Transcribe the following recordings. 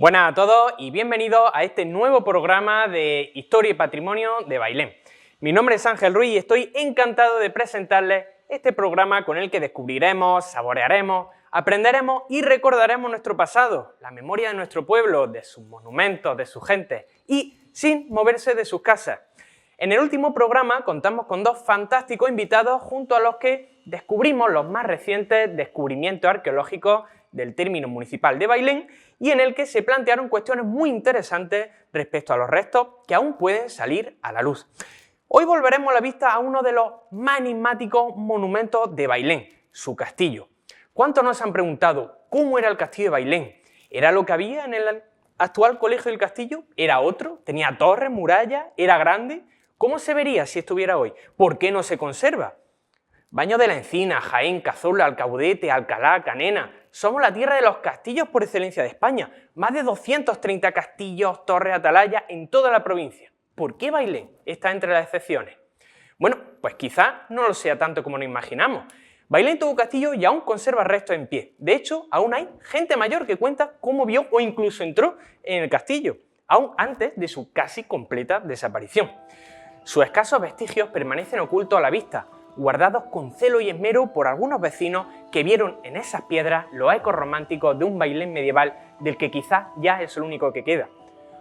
Buenas a todos y bienvenidos a este nuevo programa de Historia y Patrimonio de Bailén. Mi nombre es Ángel Ruiz y estoy encantado de presentarles este programa con el que descubriremos, saborearemos, aprenderemos y recordaremos nuestro pasado, la memoria de nuestro pueblo, de sus monumentos, de su gente y sin moverse de sus casas. En el último programa contamos con dos fantásticos invitados junto a los que descubrimos los más recientes descubrimientos arqueológicos del término municipal de Bailén y en el que se plantearon cuestiones muy interesantes respecto a los restos que aún pueden salir a la luz. Hoy volveremos la vista a uno de los más enigmáticos monumentos de Bailén, su castillo. ¿Cuántos nos han preguntado cómo era el castillo de Bailén? ¿Era lo que había en el actual colegio del castillo? ¿Era otro? ¿Tenía torres, murallas? ¿Era grande? ¿Cómo se vería si estuviera hoy? ¿Por qué no se conserva? Baños de la Encina, Jaén, Cazorla, Alcaudete, Alcalá, Canena. Somos la tierra de los castillos por excelencia de España. Más de 230 castillos, torres, atalayas en toda la provincia. ¿Por qué Bailén está entre las excepciones? Bueno, pues quizás no lo sea tanto como nos imaginamos. Bailén tuvo castillo y aún conserva restos en pie. De hecho, aún hay gente mayor que cuenta cómo vio o incluso entró en el castillo, aún antes de su casi completa desaparición. Sus escasos vestigios permanecen ocultos a la vista, guardados con celo y esmero por algunos vecinos que vieron en esas piedras los ecos románticos de un Bailén medieval del que quizás ya es el único que queda.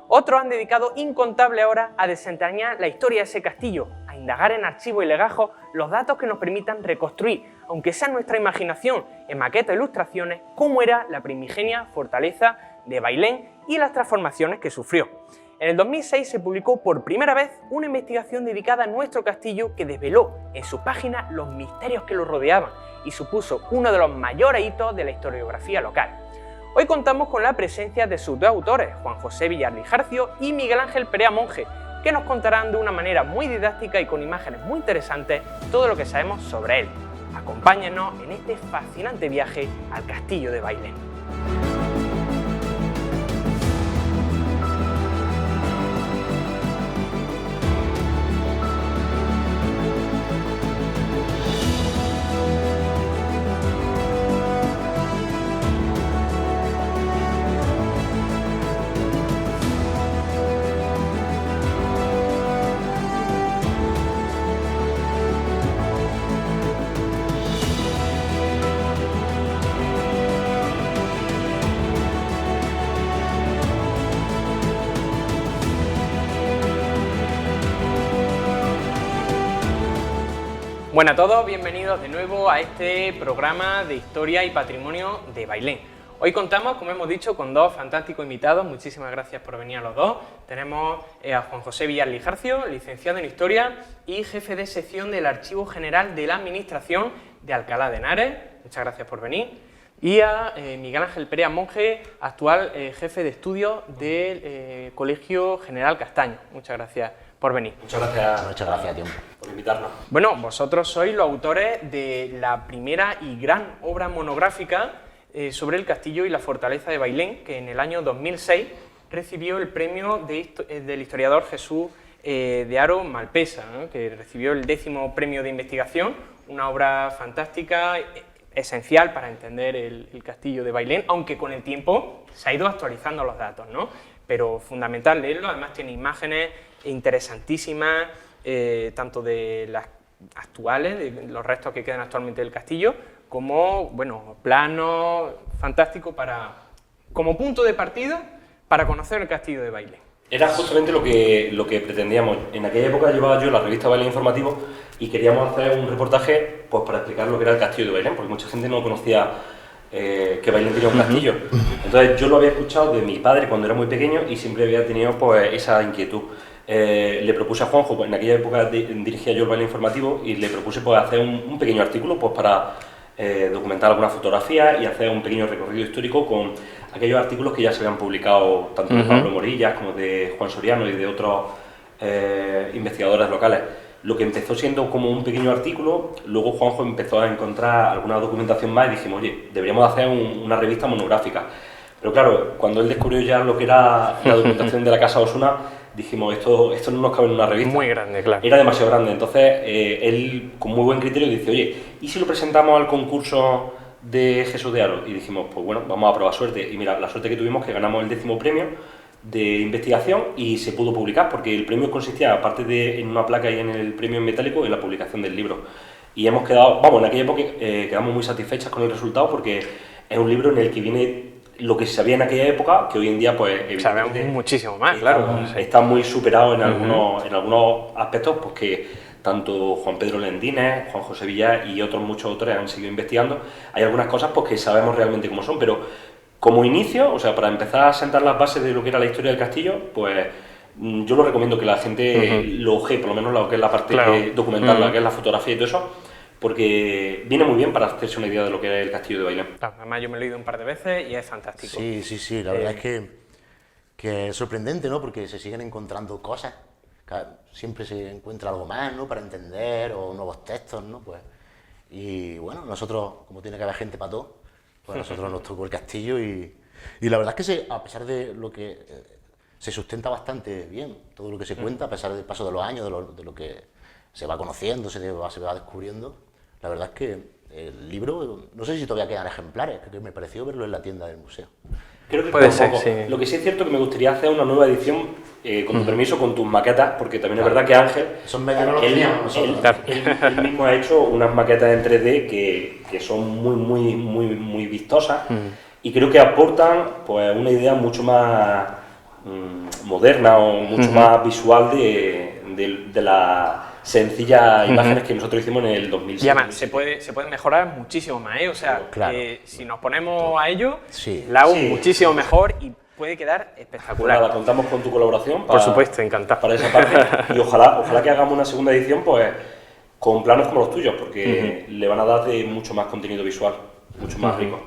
Otros han dedicado incontables horas a desentrañar la historia de ese castillo, a indagar en archivos y legajos los datos que nos permitan reconstruir, aunque sea nuestra imaginación, en maquetas e ilustraciones, cómo era la primigenia fortaleza de Bailén y las transformaciones que sufrió. En el 2006 se publicó por primera vez una investigación dedicada a nuestro castillo que desveló en su página los misterios que lo rodeaban y supuso uno de los mayores hitos de la historiografía local. Hoy contamos con la presencia de sus dos autores, Juan José Villar Lijarcio y Miguel Ángel Perea Monge, que nos contarán de una manera muy didáctica y con imágenes muy interesantes todo lo que sabemos sobre él. Acompáñenos en este fascinante viaje al castillo de Bailén. Buenas a todos, bienvenidos de nuevo a este programa de Historia y Patrimonio de Bailén. Hoy contamos, como hemos dicho, con dos fantásticos invitados, muchísimas gracias por venir a los dos. Tenemos a Juan José Villar Lijarcio, licenciado en Historia y jefe de sección del Archivo General de la Administración de Alcalá de Henares, muchas gracias por venir. Y a Miguel Ángel Perea Monge, actual jefe de estudios del Colegio General Castaño, muchas gracias por venir. Muchas gracias a ti por invitarnos. Bueno, vosotros sois los autores de la primera y gran obra monográfica sobre el castillo y la fortaleza de Bailén, que en el año 2006 recibió el premio del historiador Jesús de Haro Malpesa, ¿no? Que recibió el 10º premio de investigación, una obra fantástica, esencial para entender el castillo de Bailén, aunque con el tiempo se ha ido actualizando los datos, ¿no? Pero fundamental leerlo, además tiene imágenes interesantísimas, tanto de las actuales, de los restos que quedan actualmente del castillo, como, bueno, planos fantásticos como punto de partida para conocer el castillo de Bailén. Era justamente lo que pretendíamos. En aquella época llevaba yo la revista Bailén Informativo y queríamos hacer un reportaje pues, para explicar lo que era el castillo de Bailén, porque mucha gente no conocía que Bailén tenía un castillo. Entonces yo lo había escuchado de mi padre cuando era muy pequeño y siempre había tenido pues, esa inquietud. Le propuse a Juanjo, pues, en aquella época dirigía yo el Bailén Informativo y le propuse pues, hacer un pequeño artículo pues, para documentar alguna fotografía y hacer un pequeño recorrido histórico con aquellos artículos que ya se habían publicado tanto de Pablo Morillas como de Juan Soriano y de otros investigadores locales. Lo que empezó siendo como un pequeño artículo, luego Juanjo empezó a encontrar alguna documentación más y dijimos, oye, deberíamos hacer una revista monográfica. Pero claro, cuando él descubrió ya lo que era la documentación de la Casa Osuna, dijimos, esto no nos cabe en una revista. Muy grande, claro. Era demasiado grande, entonces él con muy buen criterio dice, oye, ¿y si lo presentamos al concurso de Jesús de Haro y dijimos, pues bueno, vamos a probar suerte. Y mira, la suerte que tuvimos que ganamos el 10º premio de investigación y se pudo publicar, porque el premio consistía, aparte de en una placa y en el premio en metálico, en la publicación del libro. Y hemos quedado, vamos, en aquella época quedamos muy satisfechas con el resultado, porque es un libro en el que viene lo que se sabía en aquella época, que hoy en día, pues, sabemos muchísimo más, está, claro. Está muy superado en algunos aspectos, pues que tanto Juan Pedro Lendines, Juan José Villar y otros muchos autores han seguido investigando. Hay algunas cosas pues que sabemos realmente cómo son, pero como inicio, o sea, para empezar a sentar las bases de lo que era la historia del castillo, pues yo lo recomiendo que la gente lo ojee, por lo menos lo que es la parte documental, la que es la fotografía y todo eso, porque viene muy bien para hacerse una idea de lo que es el castillo de Bailén. Claro, además yo me lo he leído un par de veces y es fantástico. Sí, la verdad es que es sorprendente, ¿no? Porque se siguen encontrando cosas. Siempre se encuentra algo más, ¿no? Para entender, o nuevos textos, ¿no? Pues, y bueno, nosotros, como tiene que haber gente para todo, pues a nosotros nos tocó el castillo y la verdad es que a pesar de lo que se sustenta bastante bien, todo lo que se cuenta, a pesar del paso de los años, de lo que se va conociendo, se va descubriendo, la verdad es que el libro, no sé si todavía quedan ejemplares, que me pareció verlo en la tienda del museo. Creo que puede ser, sí. Lo que sí es cierto que me gustaría hacer una nueva edición, con tu permiso, con tus maquetas, porque también es verdad que Ángel, Son medio no los teníamos nosotros. él mismo ha hecho unas maquetas en 3D que son muy vistosas y creo que aportan pues una idea mucho más moderna o mucho más visual de la sencillas imágenes que nosotros hicimos en el 2006. Y además, se puede mejorar muchísimo más, ¿eh? O sea, claro. Si nos ponemos a ello, Sí. la hago muchísimo mejor y puede quedar espectacular. Nada, contamos con tu colaboración Por supuesto, encantado. para esa parte y ojalá que hagamos una segunda edición pues con planos como los tuyos, porque le van a dar de mucho más contenido visual, mucho más rico.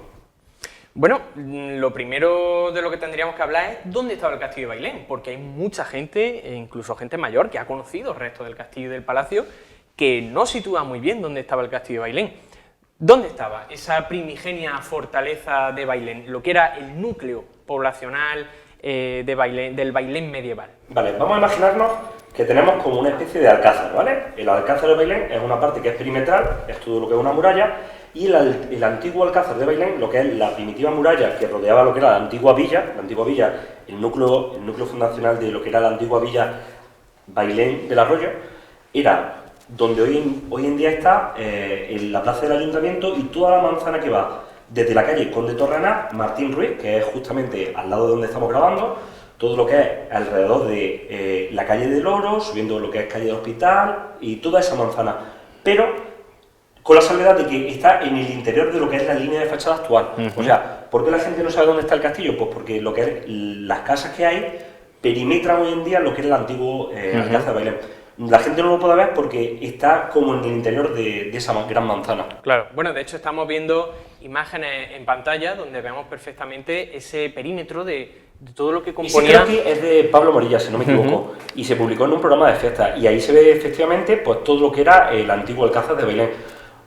Bueno, lo primero de lo que tendríamos que hablar es dónde estaba el castillo de Bailén, porque hay mucha gente, incluso gente mayor, que ha conocido el resto del castillo y del palacio, que no sitúa muy bien dónde estaba el castillo de Bailén. ¿Dónde estaba esa primigenia fortaleza de Bailén, lo que era el núcleo poblacional del Bailén medieval? Vale, vamos a imaginarnos que tenemos como una especie de alcázar, ¿vale? El alcázar de Bailén es una parte que es perimetral, es todo lo que es una muralla, y el antiguo alcázar de Bailén, lo que es la primitiva muralla que rodeaba lo que era la antigua villa, el núcleo fundacional de lo que era la antigua villa Bailén del Arroyo, era donde hoy en día está en la plaza del ayuntamiento y toda la manzana que va desde la calle Conde Torrana, Martín Ruiz, que es justamente al lado de donde estamos grabando, todo lo que es alrededor de la calle del Oro, subiendo lo que es calle del Hospital y toda esa manzana, pero con la salvedad de que está en el interior de lo que es la línea de fachada actual. O sea, ¿por qué la gente no sabe dónde está el castillo? Pues porque lo que es las casas que hay perimetran hoy en día lo que es el antiguo Alcázar de Bailén. La gente no lo puede ver porque está como en el interior de esa gran manzana. Claro, bueno, de hecho estamos viendo imágenes en pantalla donde vemos perfectamente ese perímetro de todo lo que componía... Y sí, creo que es de Pablo Morilla, si no me equivoco, y se publicó en un programa de fiesta, y ahí se ve efectivamente pues todo lo que era el antiguo Alcázar de Bailén.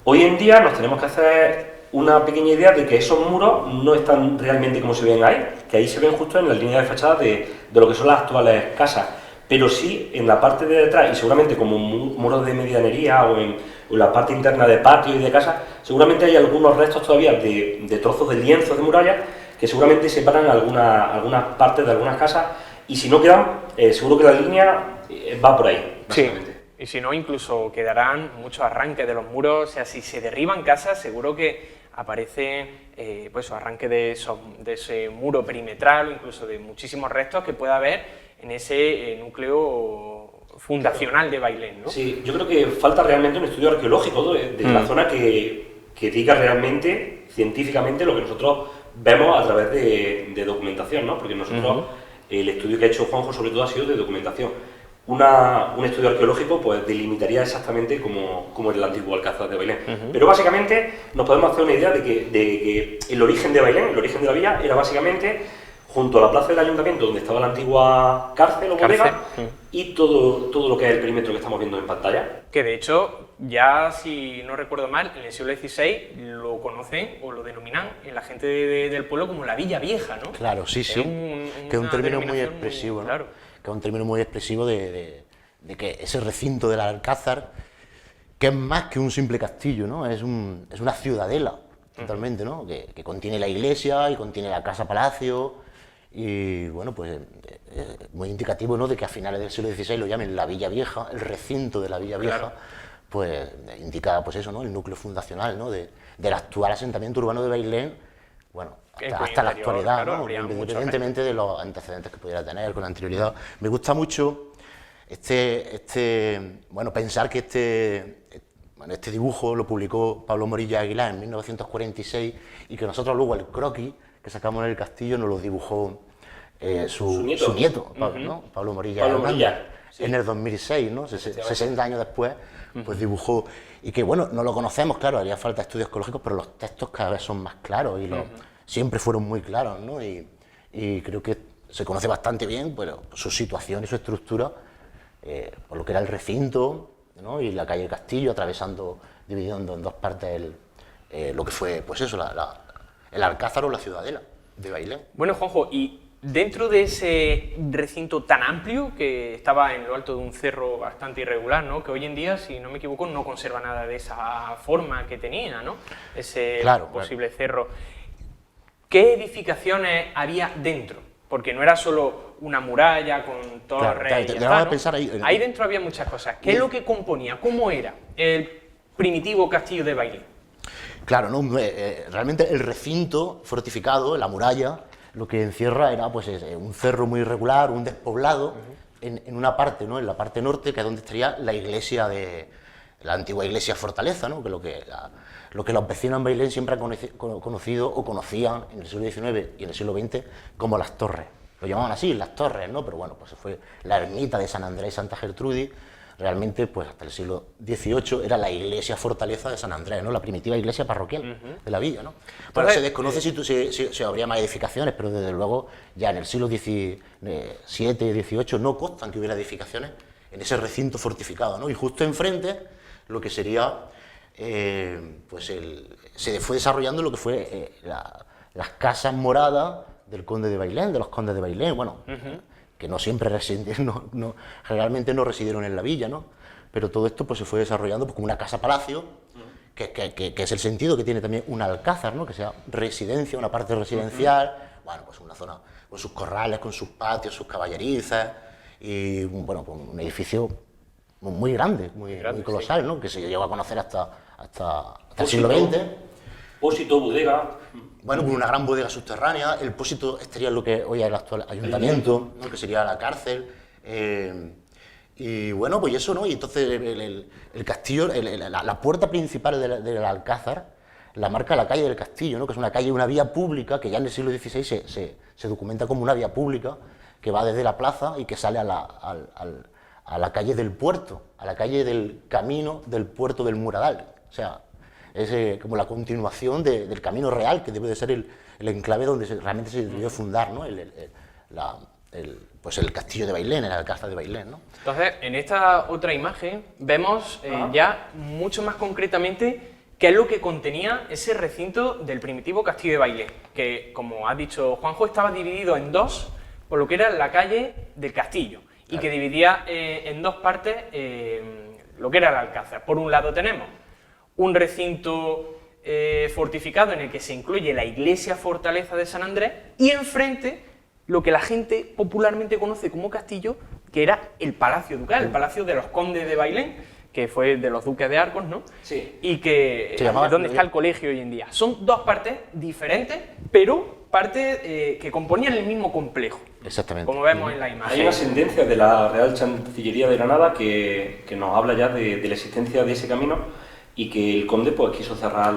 Hoy en día nos tenemos que hacer una pequeña idea de que esos muros no están realmente como se ven ahí, que ahí se ven justo en la línea de fachada de lo que son las actuales casas, pero sí en la parte de detrás, y seguramente como muros de medianería o en la parte interna de patio y de casa, seguramente hay algunos restos todavía de trozos de lienzos de muralla que seguramente separan algunas partes de algunas casas, y si no quedan, seguro que la línea va por ahí, básicamente. Sí. Y si no, incluso quedarán muchos arranques de los muros, o sea, si se derriban casas, seguro que aparece pues arranque de ese muro perimetral o incluso de muchísimos restos que pueda haber en ese núcleo fundacional de Bailén, ¿no? Sí, yo creo que falta realmente un estudio arqueológico de la zona que diga realmente, científicamente, lo que nosotros vemos a través de documentación, ¿no? Porque nosotros, el estudio que ha hecho Juanjo sobre todo ha sido de documentación. Un estudio arqueológico pues delimitaría exactamente cómo era el antiguo Alcázar de Bailén. Pero básicamente nos podemos hacer una idea de que el origen de Bailén, el origen de la villa, era básicamente junto a la plaza del ayuntamiento donde estaba la antigua cárcel o bodega y todo lo que es el perímetro que estamos viendo en pantalla. Que de hecho, ya si no recuerdo mal, en el siglo XVI lo conocen o lo denominan en la gente del pueblo como la Villa Vieja, ¿no? Claro, sí, sí. Que es un término muy expresivo, ¿no? Claro. Que es un término muy expresivo de que ese recinto del Alcázar, que es más que un simple castillo, ¿no? Es una ciudadela, totalmente, ¿no? Que contiene la iglesia y contiene la casa palacio. Y bueno, pues muy indicativo, ¿no?, de que a finales del siglo XVI lo llamen la Villa Vieja, el recinto de la Villa Vieja, Claro. pues indica, pues eso, ¿no?, el núcleo fundacional, ¿no?, del actual asentamiento urbano de Bailén, bueno, Que hasta la interior, actualidad, claro, ¿no?, habría mucho independientemente de los antecedentes que pudiera tener con anterioridad. Me gusta mucho bueno, pensar que este dibujo lo publicó Pablo Morillo Aguilar en 1946 y que nosotros luego el croquis que sacamos en el castillo nos lo dibujó su nieto Pablo, ¿no? Pablo Morilla Pablo Hernández, Morilla, sí. en el 2006, ¿no? 60 años después, pues dibujó, y que bueno, no lo conocemos, claro, haría falta estudios ecológicos, pero los textos cada vez son más claros y siempre fueron muy claros, ¿no? Y creo que se conoce bastante bien, pero su situación y su estructura, por lo que era el recinto, ¿no?, y la calle Castillo, dividiendo en dos partes lo que fue, pues eso, el Alcázar o la Ciudadela de Bailén. Bueno, Juanjo, y dentro de ese recinto tan amplio que estaba en lo alto de un cerro bastante irregular, ¿no?, que hoy en día, si no me equivoco, no conserva nada de esa forma que tenía, ¿no?, ese posible cerro. ¿Qué edificaciones había dentro? Porque no era solo una muralla con torres y ya está, ¿no? Ahí dentro había muchas cosas. ¿Qué es lo que componía? ¿Cómo era el primitivo castillo de Bailén? Claro, ¿no? Realmente el recinto fortificado, la muralla, lo que encierra era pues un cerro muy irregular, un despoblado, en una parte, ¿no?, en la parte norte, que es donde estaría la iglesia la antigua iglesia fortaleza, ¿no?, que lo que los vecinos en Bailén siempre han conocido o conocían en el siglo XIX y en el siglo XX como las torres. Lo llamaban así, las torres, ¿no? Pero bueno, pues fue la ermita de San Andrés y Santa Gertrudis. Realmente, pues hasta el siglo XVIII era la iglesia fortaleza de San Andrés, ¿no?, la primitiva iglesia parroquial de la villa, ¿no? Bueno, se desconoce si habría más edificaciones, pero desde luego ya en el siglo XVII, XVIII no constan que hubiera edificaciones en ese recinto fortificado, ¿no? Y justo enfrente, lo que sería, pues se fue desarrollando lo que fue las casas moradas del conde de Bailén, de los condes de Bailén, bueno, que no siempre realmente no residieron en la villa, ¿no? Pero todo esto pues se fue desarrollando pues como una casa-palacio, que es el sentido que tiene también un alcázar, ¿no?, que sea residencia, una parte residencial, bueno, pues una zona con sus corrales, con sus patios, sus caballerizas, y bueno, pues un edificio muy grande, muy colosal, sí, ¿no?, que se llegó a conocer hasta el siglo XX. Pósito, bodega. Bueno, con una gran bodega subterránea. El pósito estaría en lo que hoy es el actual ayuntamiento, ¿no?, que sería la cárcel. Y bueno, pues eso, ¿no? Y entonces el castillo, la puerta principal del Alcázar, la marca la calle del Castillo, ¿no?, que es una calle, una vía pública, que ya en el siglo XVI se documenta como una vía pública, que va desde la plaza y que sale a la calle del puerto, a la calle del camino del puerto del Muradal. O sea, es como la continuación del camino real, que debe de ser el enclave donde realmente se debió fundar, ¿no?, pues el castillo de Bailén, el Alcázar de Bailén, ¿no? Entonces, en esta otra imagen vemos ya mucho más concretamente qué es lo que contenía ese recinto del primitivo castillo de Bailén, que, como ha dicho Juanjo, estaba dividido en dos por lo que era la calle del castillo, y que dividía en dos partes lo que era el Alcázar. Por un lado tenemos un recinto fortificado en el que se incluye la iglesia fortaleza de San Andrés, y enfrente lo que la gente popularmente conoce como castillo, que era el Palacio Ducal, el Palacio de los Condes de Bailén, que fue de los duques de Arcos, ¿no? Sí. Y que es donde está el colegio hoy en día. Son dos partes diferentes, pero partes que componían el mismo complejo. Exactamente. Como vemos en la imagen. Hay una sentencia de la Real Chancillería de Granada que nos habla ya de la existencia de ese camino, y que el conde pues quiso cerrar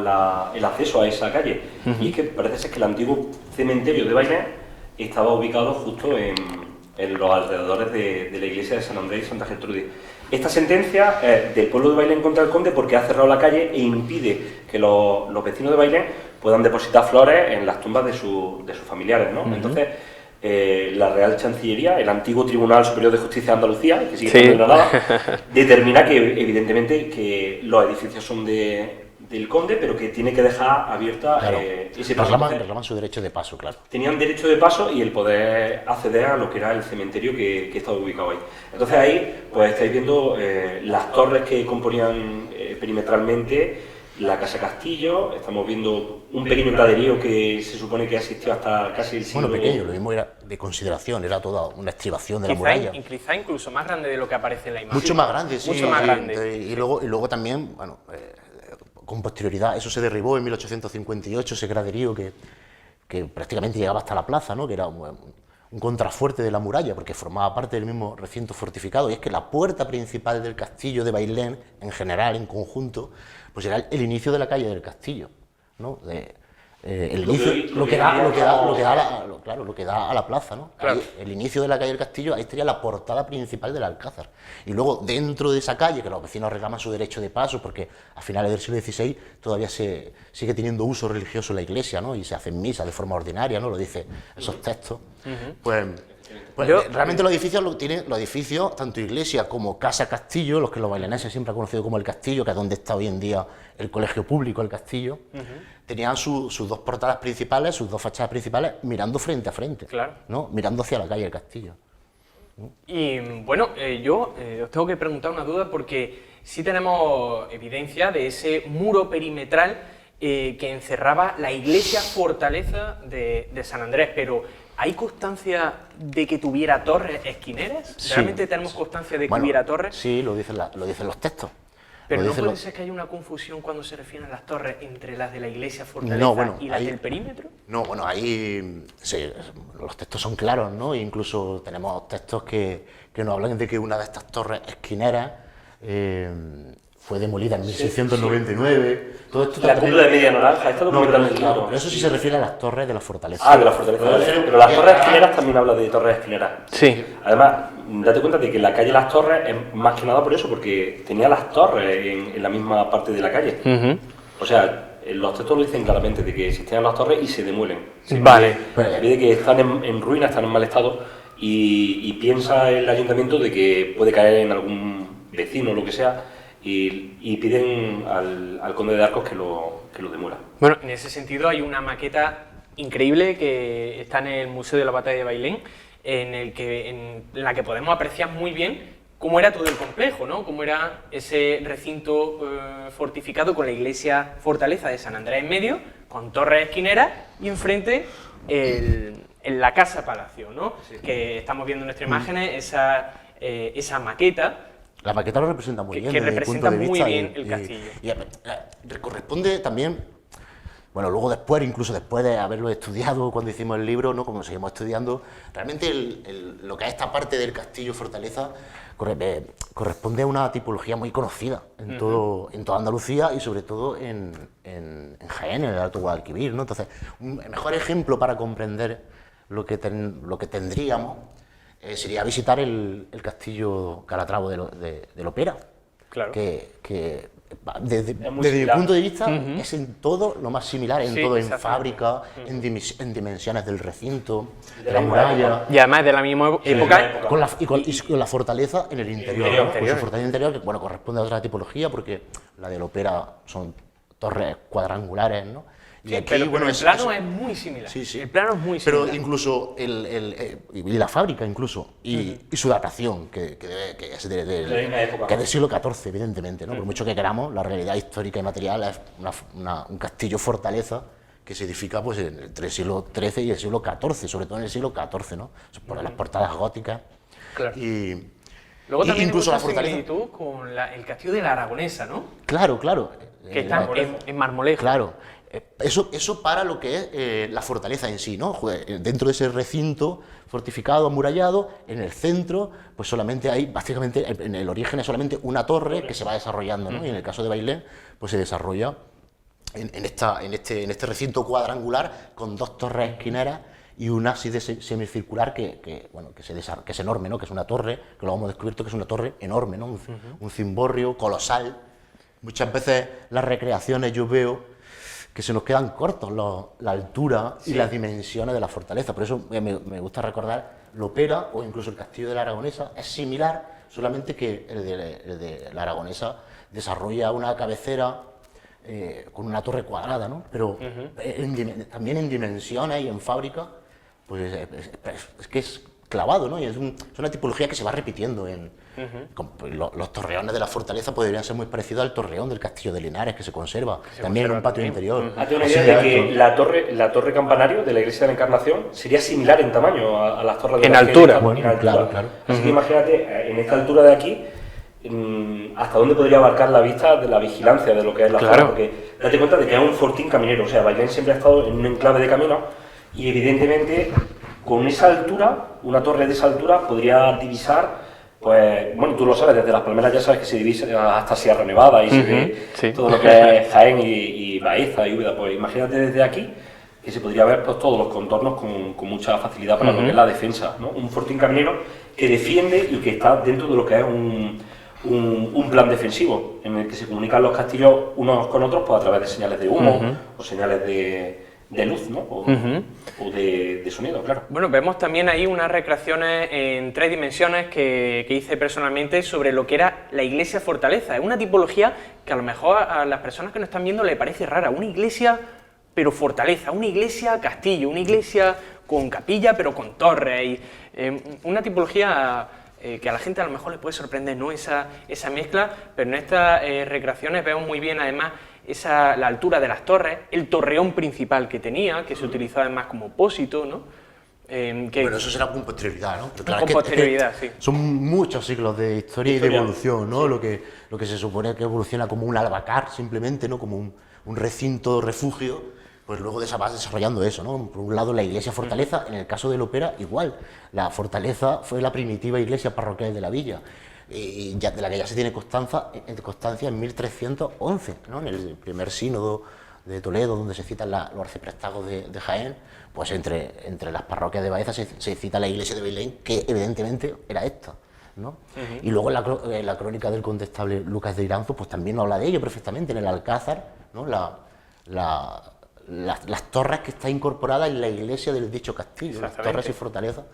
el acceso a esa calle. Y es que parece ser que el antiguo cementerio de Bailén estaba ubicado justo en los alrededores de la iglesia de San Andrés y Santa Gertrudis. Esta sentencia es del pueblo de Bailén contra el conde porque ha cerrado la calle e impide que los vecinos de Bailén puedan depositar flores en las tumbas de sus familiares, ¿no? Entonces, la Real Chancillería, el antiguo Tribunal Superior de Justicia de Andalucía, que sigue estando en Granada, determina que, evidentemente, que los edificios son del conde, pero que tiene que dejar abierta ese paso. Reclaman su derecho de paso, claro. Tenían derecho de paso y el poder acceder a lo que era el cementerio que estaba ubicado ahí. Entonces ahí pues estáis viendo las torres que componían perimetralmente la Casa Castillo, estamos viendo un pequeño graderío que se supone que asistió hasta casi el siglo... Bueno, pequeño, lo mismo era de consideración, era toda una estribación de la muralla. Quizá incluso más grande de lo que aparece en la imagen. Mucho más grande, sí. Mucho más grande. Y luego también, bueno, con posterioridad, eso se derribó en 1858, ese graderío que prácticamente llegaba hasta la plaza, ¿no? Que era un contrafuerte de la muralla, porque formaba parte del mismo recinto fortificado, y es que la puerta principal del castillo de Bailén, en general, en conjunto, pues era el inicio de la calle del castillo, ¿no? Lo que da a la plaza, ¿no? Claro. Ahí, el inicio de la calle del castillo, ahí estaría la portada principal del Alcázar. Y luego, dentro de esa calle, que los vecinos reclaman su derecho de paso, porque a finales del siglo XVI todavía se sigue teniendo uso religioso la iglesia, ¿no? Y se hacen misas de forma ordinaria, ¿no? Lo dice esos textos. Realmente los edificios, tanto iglesia como casa castillo, los que los baileneses siempre han conocido como el castillo, que es donde está hoy en día el colegio público, el castillo, tenían sus dos portadas principales, sus dos fachadas principales, mirando frente a frente, claro, ¿no? Mirando hacia la calle del castillo. Y bueno, yo os tengo que preguntar una duda, porque sí tenemos evidencia de ese muro perimetral que encerraba la iglesia fortaleza de San Andrés, pero ¿hay constancia de que tuviera torres esquineras? Sí. ¿Realmente tenemos constancia de que hubiera torres? Sí, lo dicen los textos. Pero no puede ser que haya una confusión cuando se refieren a las torres entre las de la iglesia fortaleza y las del perímetro. No, bueno, ahí sí, los textos son claros, ¿no? E incluso tenemos textos que nos hablan de que una de estas torres esquineras fue demolida en 1699. Todo esto la cúpula de media naranja, está documentado en el libro. Pero eso sí se refiere a las torres de la fortaleza. Ah, de la fortaleza. Pero las torres esquineras también habla de torres esquineras. Sí. Además, date cuenta de que la calle Las Torres es más que nada por eso, porque tenía las torres en la misma parte de la calle. O sea, los textos lo dicen claramente de que existían las torres y se demuelen. Vale. Se ve de que están en ruinas, están en mal estado, y piensa el ayuntamiento de que puede caer en algún vecino o lo que sea, y piden al conde de Arcos que lo demuela. Bueno, en ese sentido hay una maqueta increíble que está en el Museo de la Batalla de Bailén, en la que podemos apreciar muy bien cómo era todo el complejo, ¿no? Cómo era ese recinto fortificado con la iglesia fortaleza de San Andrés en medio, con torres esquineras, y enfrente en la casa palacio, ¿no? Sí. Que estamos viendo en nuestras imágenes esa maqueta. La maqueta lo representa muy bien. Que representa muy bien el castillo. Corresponde también, bueno, luego incluso después de haberlo estudiado cuando hicimos el libro, ¿no? Como seguimos estudiando, realmente lo que es esta parte del castillo fortaleza corresponde a una tipología muy conocida en toda Andalucía y sobre todo en Jaén, en el Alto Guadalquivir, ¿no? Entonces, un mejor ejemplo para comprender lo que tendríamos sería visitar el castillo Calatravo de Lopera, claro, que desde mi punto de vista es en todo lo más similar, en fábrica, en dimensiones del recinto, de la muralla. Y además de la misma época. Y con la fortaleza en el interior. Con su fortaleza interior, que bueno, corresponde a otra tipología, porque la de Lopera son torres cuadrangulares, ¿no? Y aquí, pero el plano es muy similar. Sí, sí. El plano es muy similar. Pero incluso y la fábrica incluso y su datación, que es del siglo XIV, evidentemente, ¿no? Por mucho que queramos, la realidad histórica y material es un castillo fortaleza que se edifica pues entre el siglo XIII y el siglo XIV, sobre todo en el siglo XIV, ¿no? Por las portadas góticas. Claro. Y luego también incluso la fortaleza con el castillo de la Aragonesa, ¿no? Claro. Que está en Marmolejo. Claro. Eso para lo que es la fortaleza en sí, ¿no? Dentro de ese recinto fortificado, amurallado, en el centro, pues solamente hay, básicamente, en el origen es solamente una torre que se va desarrollando, ¿no? Y en el caso de Bailén, pues se desarrolla en este recinto cuadrangular con dos torres esquineras y una así de semicircular que es enorme, ¿no? Que es una torre, que lo hemos descubierto que es una torre enorme, ¿no? Un cimborrio colosal. Muchas veces las recreaciones yo veo que se nos quedan cortos la altura y las dimensiones de la fortaleza. Por eso me gusta recordar Lopera o incluso el castillo de la Aragonesa. Es similar, solamente que el de la Aragonesa desarrolla una cabecera con una torre cuadrada, ¿no? Pero también en dimensiones y en fábrica, pues es que es clavado, ¿no? Y es una tipología que se va repitiendo en... Los torreones de la fortaleza podrían ser muy parecidos al torreón del castillo de Linares, que se conserva también en un patio interior. Hazte una idea de que la torre campanario de la iglesia de la Encarnación sería similar en tamaño a las torres de en la altura. Bueno, claro. Así que imagínate, en esta altura de aquí, hasta dónde podría abarcar la vista de la vigilancia de lo que es la zona, porque date cuenta de que es un fortín caminero, o sea, Bailén siempre ha estado en un enclave de caminos y evidentemente con esa altura, una torre de esa altura podría divisar, pues, bueno, tú lo sabes, desde las Palmeras ya sabes que se divisa hasta Sierra Nevada y se ve todo lo que es Jaén y Baeza y Úbeda, pues imagínate desde aquí que se podría ver pues, todos los contornos con mucha facilidad para lo que es la defensa, ¿no? Un fortín caminero que defiende y que está dentro de lo que es un plan defensivo, en el que se comunican los castillos unos con otros pues, a través de señales de humo o señales de luz, ¿no? O de sonido, claro. Bueno, vemos también ahí unas recreaciones en 3 dimensiones que hice personalmente sobre lo que era la iglesia fortaleza. Es una tipología que a lo mejor a las personas que nos están viendo le parece rara. Una iglesia, pero fortaleza. Una iglesia castillo. Una iglesia con capilla, pero con torre. Y, una tipología que a la gente a lo mejor le puede sorprender, ¿no? Esa mezcla, pero en estas recreaciones vemos muy bien, además, la altura de las torres, el torreón principal que tenía, que se utilizaba además como pósito, ¿no? Bueno, eso será con posterioridad, ¿no? Pero claro, con posterioridad, sí. Son muchos siglos de historia y de evolución, ¿no? Sí. Lo que se supone que evoluciona como un albacar, simplemente, ¿no? Como un recinto refugio, pues luego va desarrollando eso, ¿no? Por un lado la iglesia fortaleza, en el caso de Lopera igual, la fortaleza fue la primitiva iglesia parroquial de la villa, y de la que ya se tiene constancia en 1311, ¿no? En el primer sínodo de Toledo, donde se citan los arciprestazgos de Jaén, pues entre las parroquias de Baeza se cita la iglesia de Bailén, que evidentemente era esta, ¿no? Y luego en la crónica del condestable Lucas de Iranzo, pues también habla de ello perfectamente, en el Alcázar, ¿no? Las torres que está incorporada en la iglesia del dicho castillo, las torres y fortalezas.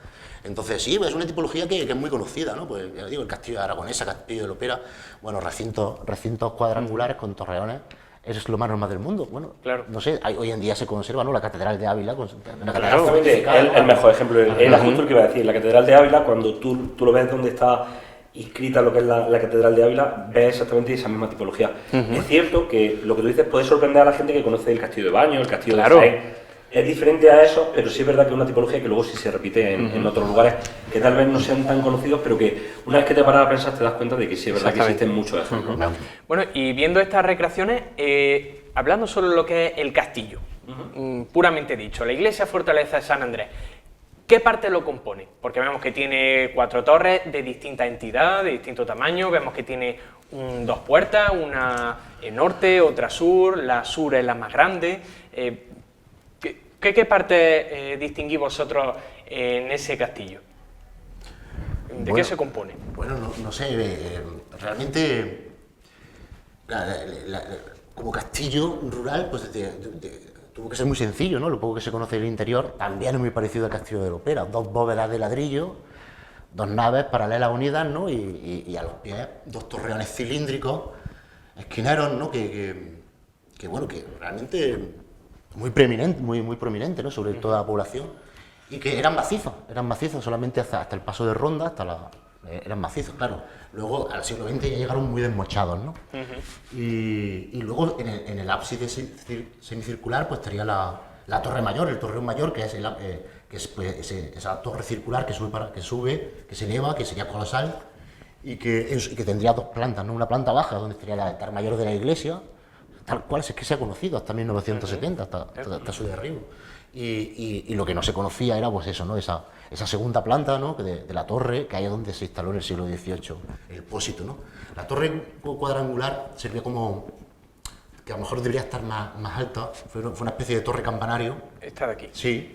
Entonces sí, es una tipología que es muy conocida, ¿no? Pues ya digo, el castillo de Aragonesa, castillo de Lopera, bueno, recintos cuadrangulares con torreones, eso es lo más normal del mundo. Bueno, claro. No sé, hoy en día se conserva, ¿no? La catedral de Ávila, Exactamente, el mejor ejemplo, era justo lo que iba a decir, la catedral de Ávila, cuando tú lo ves donde está inscrita lo que es la catedral de Ávila, ves exactamente esa misma tipología. Es cierto que lo que tú dices puede sorprender a la gente que conoce el castillo de Baños, el castillo de Jaén. Es diferente a eso, pero sí es verdad que es una tipología que luego sí se repite en otros lugares que tal vez no sean tan conocidos, pero que una vez que te paras a pensar te das cuenta de que sí es verdad que existen muchos ejemplos. Bueno, y viendo estas recreaciones, hablando solo de lo que es el castillo, puramente dicho, la iglesia fortaleza de San Andrés, ¿qué parte lo compone? Porque vemos que tiene 4 torres de distinta entidad, de distinto tamaño, vemos que tiene 2 puertas, una norte, otra sur, la sur es la más grande. ¿Qué parte distinguís vosotros en ese castillo? ¿De qué se compone? Bueno, no sé, realmente como castillo rural, pues tuvo que ser muy sencillo, ¿no? Lo poco que se conoce del interior también es muy parecido al castillo de Lopera, 2 bóvedas de ladrillo, 2 naves paralelas unidas, ¿no? Y a los pies 2 torreones cilíndricos, esquineros, ¿no? Que realmente muy prominente, ¿no? Sobre toda la población, y que eran macizos solamente hasta el paso de ronda, eran macizos, claro. Luego al siglo XX ya llegaron muy desmochados, ¿no? Y luego en el ábside semicircular pues estaría la torre mayor, el torreón mayor, que es esa torre circular que sube, que se eleva, que sería colosal, y que tendría 2 plantas, ¿no? Una planta baja donde estaría el altar mayor de la iglesia, tal cual es que se ha conocido hasta 1970, hasta su derribo. Y lo que no se conocía era pues eso, ¿no? Esa segunda planta, ¿no? de la torre, que ahí es donde se instaló en el siglo XVIII el pósito, ¿no? La torre cuadrangular servía como, que a lo mejor debería estar más alta, fue una especie de torre campanario. Esta de aquí. Sí,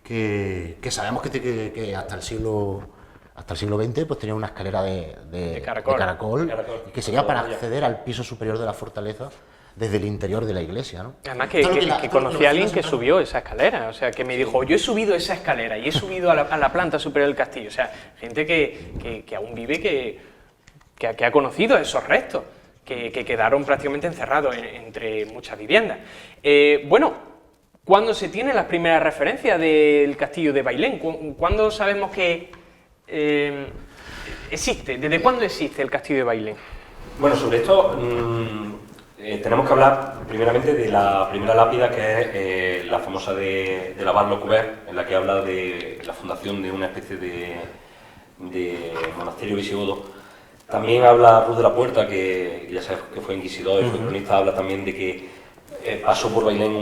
que sabemos que hasta el siglo XX pues tenía una escalera de caracol, que sería para acceder al piso superior de la fortaleza desde el interior de la iglesia, ¿no? Además que conocí a alguien que subió esa escalera, o sea, que me dijo, yo he subido esa escalera y he subido a la planta superior del castillo, o sea, gente que aún vive, que ha conocido esos restos, que quedaron prácticamente encerrados entre muchas viviendas. Bueno, ¿Cuándo se tiene las primeras referencias del castillo de Bailén? ¿Cuándo sabemos que existe? ¿Desde cuándo existe el castillo de Bailén? Bueno, sobre esto tenemos que hablar primeramente de la primera lápida, que es la famosa de la Abad Lecouberc, en la que habla de la fundación de una especie de monasterio visigodo. También habla Ruz de la Puerta, que ya sabes que fue inquisidor y fue cronista, habla también de que pasó por Bailén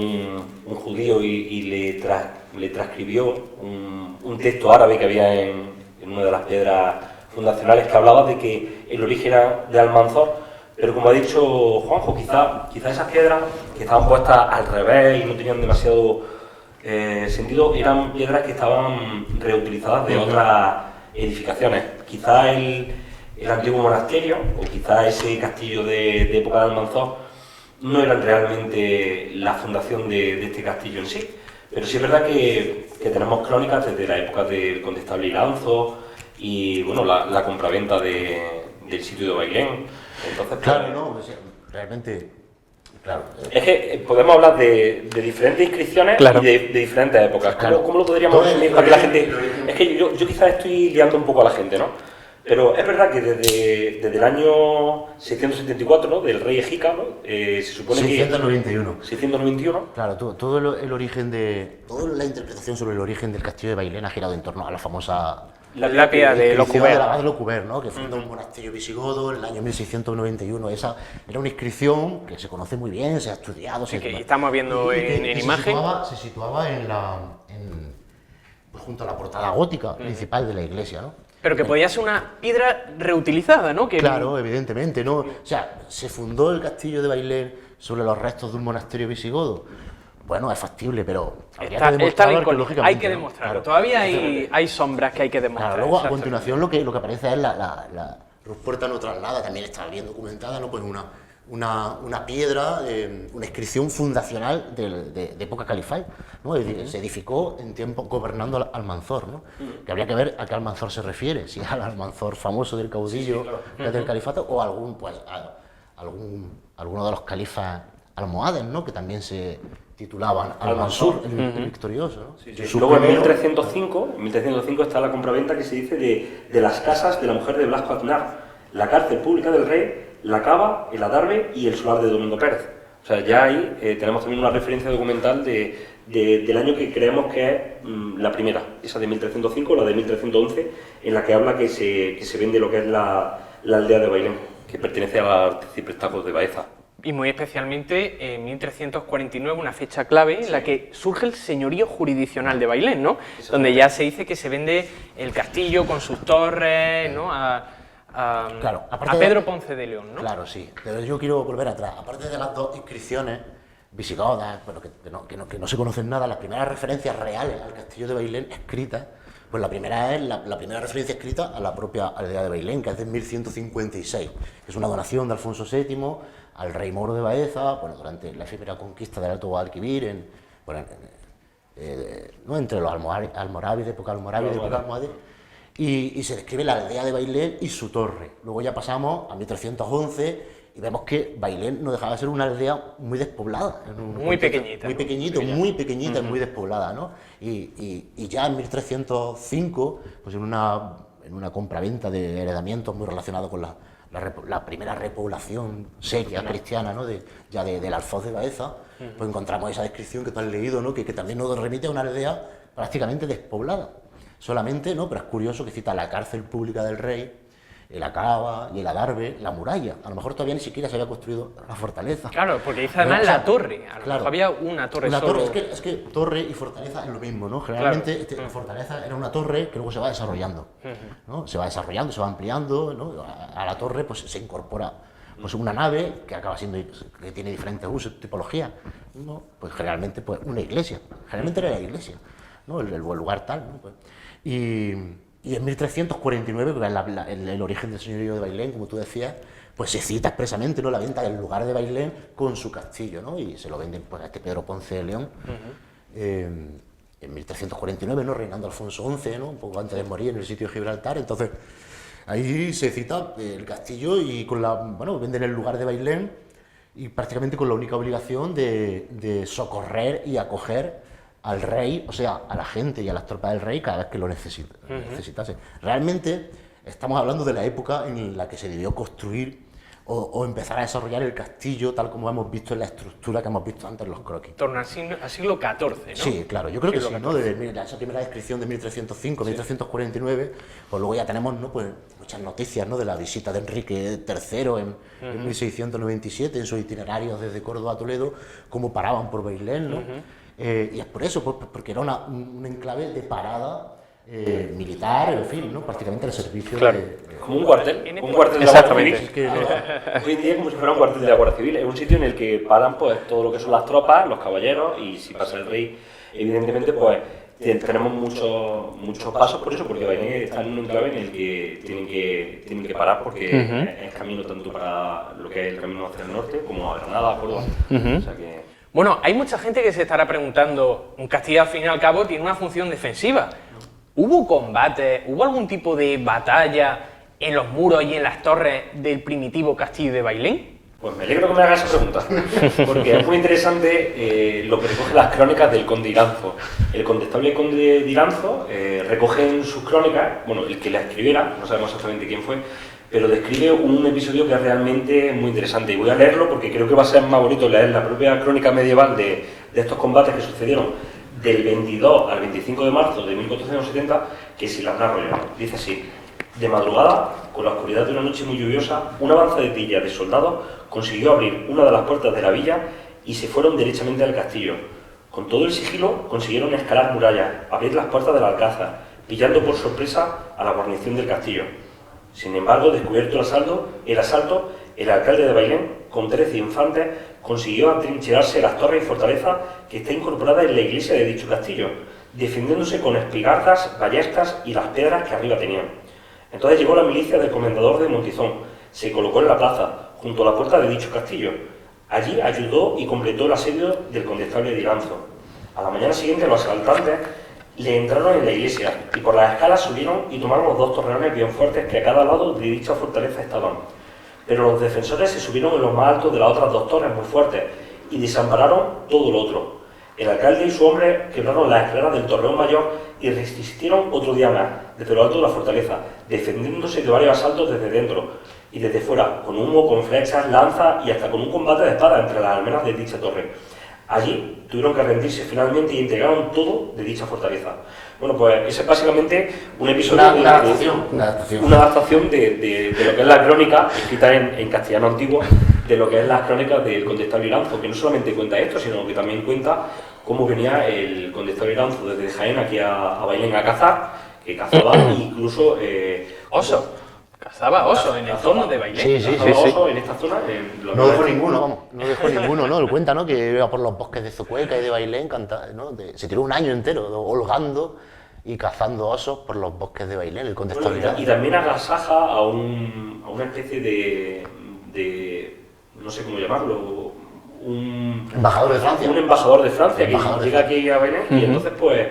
un judío y le transcribió un texto árabe que había en una de las piedras fundacionales, que hablaba de que el origen era de Almanzor, pero como ha dicho Juanjo, quizá esas piedras que estaban puestas al revés y no tenían demasiado sentido, eran piedras que estaban reutilizadas de otras edificaciones. Quizá el antiguo monasterio o quizá ese castillo de época de Almanzor no eran realmente la fundación de este castillo en sí, pero sí es verdad que tenemos crónicas desde la época del condestable Iranzo y bueno, la compraventa del sitio de Bailén. Entonces, claro, no, o sea, realmente, claro. Es que podemos hablar de diferentes inscripciones, claro, y de diferentes épocas. Claro. ¿Cómo lo podríamos resumir para que la gente...? Es que yo quizás estoy liando un poco a la gente, ¿no? Pero es verdad que desde el año 674, ¿no?, del rey Ejica, ¿no?, se supone 691. que... 691. Claro, todo el origen toda la interpretación sobre el origen del castillo de Bailén ha girado en torno a la famosa La lápida de inscripción de la Lecouberc. Abad Lecouberc, ¿no?, que funda un monasterio visigodo en el año 1691. Esa era una inscripción que se conoce muy bien, se ha estudiado. Que estamos viendo en imagen. Se situaba pues junto a la portada gótica principal de la iglesia, ¿no? Pero que podía ser una piedra reutilizada, ¿no? Claro, evidentemente, ¿no? O sea, ¿se fundó el castillo de Bailén sobre los restos de un monasterio visigodo? Bueno, es factible, pero habría que demostrarlo arqueológicamente. Hay que demostrarlo. Claro. Todavía hay sombras que hay que demostrar. Claro, luego a continuación lo que aparece es la Ruz Puerta no traslada, también está bien documentada, ¿no? Pues una piedra, una inscripción fundacional de época califal, ¿no? Es decir, se edificó en tiempo gobernando Almanzor, ¿no? Que habría que ver a qué Almanzor se refiere, si al Almanzor famoso del caudillo del califato o alguno de los califas almohades, ¿no?, que también se titulaban Al-Mansur, el victorioso, ¿no? Sí. Luego en 1305 está la compraventa que se dice de las casas de la mujer de Blasco Aznar, la cárcel pública del rey, la cava, el adarve y el solar de Domingo Pérez. O sea, ya ahí tenemos también una referencia documental del año que creemos que es la primera, esa de 1305, la de 1311, en la que habla que se vende lo que es la aldea de Bailén, que pertenece al arciprestazgo de Baeza. Y muy especialmente en 1349, una fecha clave en la que surge el señorío jurisdiccional de Bailén, ¿no? Donde ya se dice que se vende el castillo con sus torres, ¿no?, Claro, a Pedro Ponce de León, ¿no? Claro, sí, pero yo quiero volver atrás. Aparte de las dos inscripciones visigodas, bueno, que no se conocen nada, las primeras referencias reales al castillo de Bailén escritas, pues la primera es la primera referencia escrita a la propia aldea de Bailén, que es de 1156, que es una donación de Alfonso VII al rey moro de Baeza, bueno, durante la efímera conquista del Alto Guadalquivir, no entre los almorávides, de época almorávides, y se describe la aldea de Bailén y su torre. Luego ya pasamos a 1311 y vemos que Bailén no dejaba de ser una aldea muy despoblada. Muy pequeñita. Muy pequeñita y muy despoblada, ¿no? Y ya en 1305, pues en una compraventa de heredamientos muy relacionado con la primera repoblación seria cristiana, ¿no?, del Alfoz de Baeza, pues encontramos esa descripción que tú has leído, ¿no?, que también nos remite a una aldea prácticamente despoblada. Solamente, ¿no?, pero es curioso que cita la cárcel pública del rey, el Acaba y el Adarve, la muralla. A lo mejor todavía ni siquiera se había construido la fortaleza. Claro, porque dice además la torre. A lo mejor había una torre solo. Es que torre y fortaleza es lo mismo, ¿no? Generalmente la fortaleza era una torre que luego se va desarrollando, ¿no? Se va desarrollando, se va ampliando, ¿no? A la torre pues se incorpora pues una nave que acaba siendo, que tiene diferentes usos, tipologías, ¿no? Pues generalmente pues una iglesia. Generalmente era la iglesia, ¿no? El lugar tal, ¿no? Pues, y en 1349, que es el origen del señorío de Bailén, como tú decías, pues se cita expresamente, ¿no?, la venta del lugar de Bailén con su castillo, ¿no? Y se lo venden pues a este Pedro Ponce de León en 1349, ¿no?, reinando Alfonso XI, ¿no?, un poco antes de morir en el sitio de Gibraltar. Entonces ahí se cita el castillo y venden el lugar de Bailén y prácticamente con la única obligación de socorrer y acoger al rey, o sea, a la gente y a las tropas del rey cada vez que lo necesitase. Realmente estamos hablando de la época en la que se debió construir o empezar a desarrollar el castillo tal como hemos visto en la estructura que hemos visto antes en los croquis. En torno al siglo XIV, ¿no? Sí, claro, yo creo que sí, ¿no? Desde esa primera descripción de 1305, 1349, pues luego ya tenemos, ¿no? Pues muchas noticias, ¿no? De la visita de Enrique III en 1697, en sus itinerarios desde Córdoba a Toledo, cómo paraban por Bailén, ¿no? Y es por eso, pues, porque era un enclave de parada militar, en fin, ¿no? Prácticamente al servicio de... Como un cuartel de la Guardia Civil. Hoy en día es como si fuera un cuartel de la Guardia Civil. Es un sitio en el que paran pues todo lo que son las tropas, los caballeros, y si pasa el rey, evidentemente pues tenemos muchos pasos por eso, porque Bailén está en un enclave en el que tienen que parar porque es camino tanto para lo que es el camino hacia el norte como a Granada, a Córdoba. O sea que... Bueno, hay mucha gente que se estará preguntando, un castillo al fin y al cabo tiene una función defensiva. ¿Hubo combate, hubo algún tipo de batalla en los muros y en las torres del primitivo castillo de Bailén? Pues me alegro que me hagas esa pregunta, porque es muy interesante lo que recoge las crónicas del conde Iranzo. El condestable conde de Iranzo recoge en sus crónicas, bueno, el que la escribiera, no sabemos exactamente quién fue, pero describe un episodio que es realmente muy interesante. Y voy a leerlo porque creo que va a ser más bonito leer la propia crónica medieval de estos combates que sucedieron del 22 al 25 de marzo de 1470, que si las narro yo. Dice así: de madrugada, con la oscuridad de una noche muy lluviosa, una avanzadilla de soldados consiguió abrir una de las puertas de la villa y se fueron derechamente al castillo. Con todo el sigilo consiguieron escalar murallas, abrir las puertas del alcázar, pillando por sorpresa a la guarnición del castillo. Sin embargo, descubierto el asalto, el alcalde de Bailén, con 13 infantes, consiguió atrincherarse las torres y fortalezas que está incorporada en la iglesia de dicho castillo, defendiéndose con espigardas, ballestas y las piedras que arriba tenían. Entonces llegó la milicia del comendador de Montizón, se colocó en la plaza, junto a la puerta de dicho castillo. Allí ayudó y completó el asedio del condestable de Iranzo. A la mañana siguiente los asaltantes le entraron en la iglesia y por las escalas subieron y tomaron los dos torreones bien fuertes que a cada lado de dicha fortaleza estaban. Pero los defensores se subieron en los más altos de las otras dos torres muy fuertes y desampararon todo lo otro. El alcalde y su hombre quebraron las escaleras del torreón mayor y resistieron otro día más, desde lo alto de la fortaleza, defendiéndose de varios asaltos desde dentro y desde fuera, con humo, con flechas, lanzas y hasta con un combate de espada entre las almenas de dicha torre. Allí tuvieron que rendirse finalmente y entregaron todo de dicha fortaleza. Bueno, pues ese es básicamente un episodio una adaptación de lo que es la crónica escrita en castellano antiguo, de lo que es las crónicas del condestable Iranzo, que no solamente cuenta esto, sino que también cuenta cómo venía el condestable Iranzo desde Jaén aquí a Bailén a cazar, que cazaba incluso oso. Cazaba oso en el fondo de Bailén. Sí. oso en esta zona. No dejó ninguno, vamos. No dejó ninguno, ¿no? Él cuenta, ¿no? Que iba por los bosques de Zocueca y de Bailén, ¿no? Se tiró un año entero holgando y cazando osos por los bosques de Bailén, el condestable Iranzo. Y también agasaja a una especie de no sé cómo llamarlo, un embajador de Francia. Un embajador de Francia que llega aquí a Bailén y entonces pues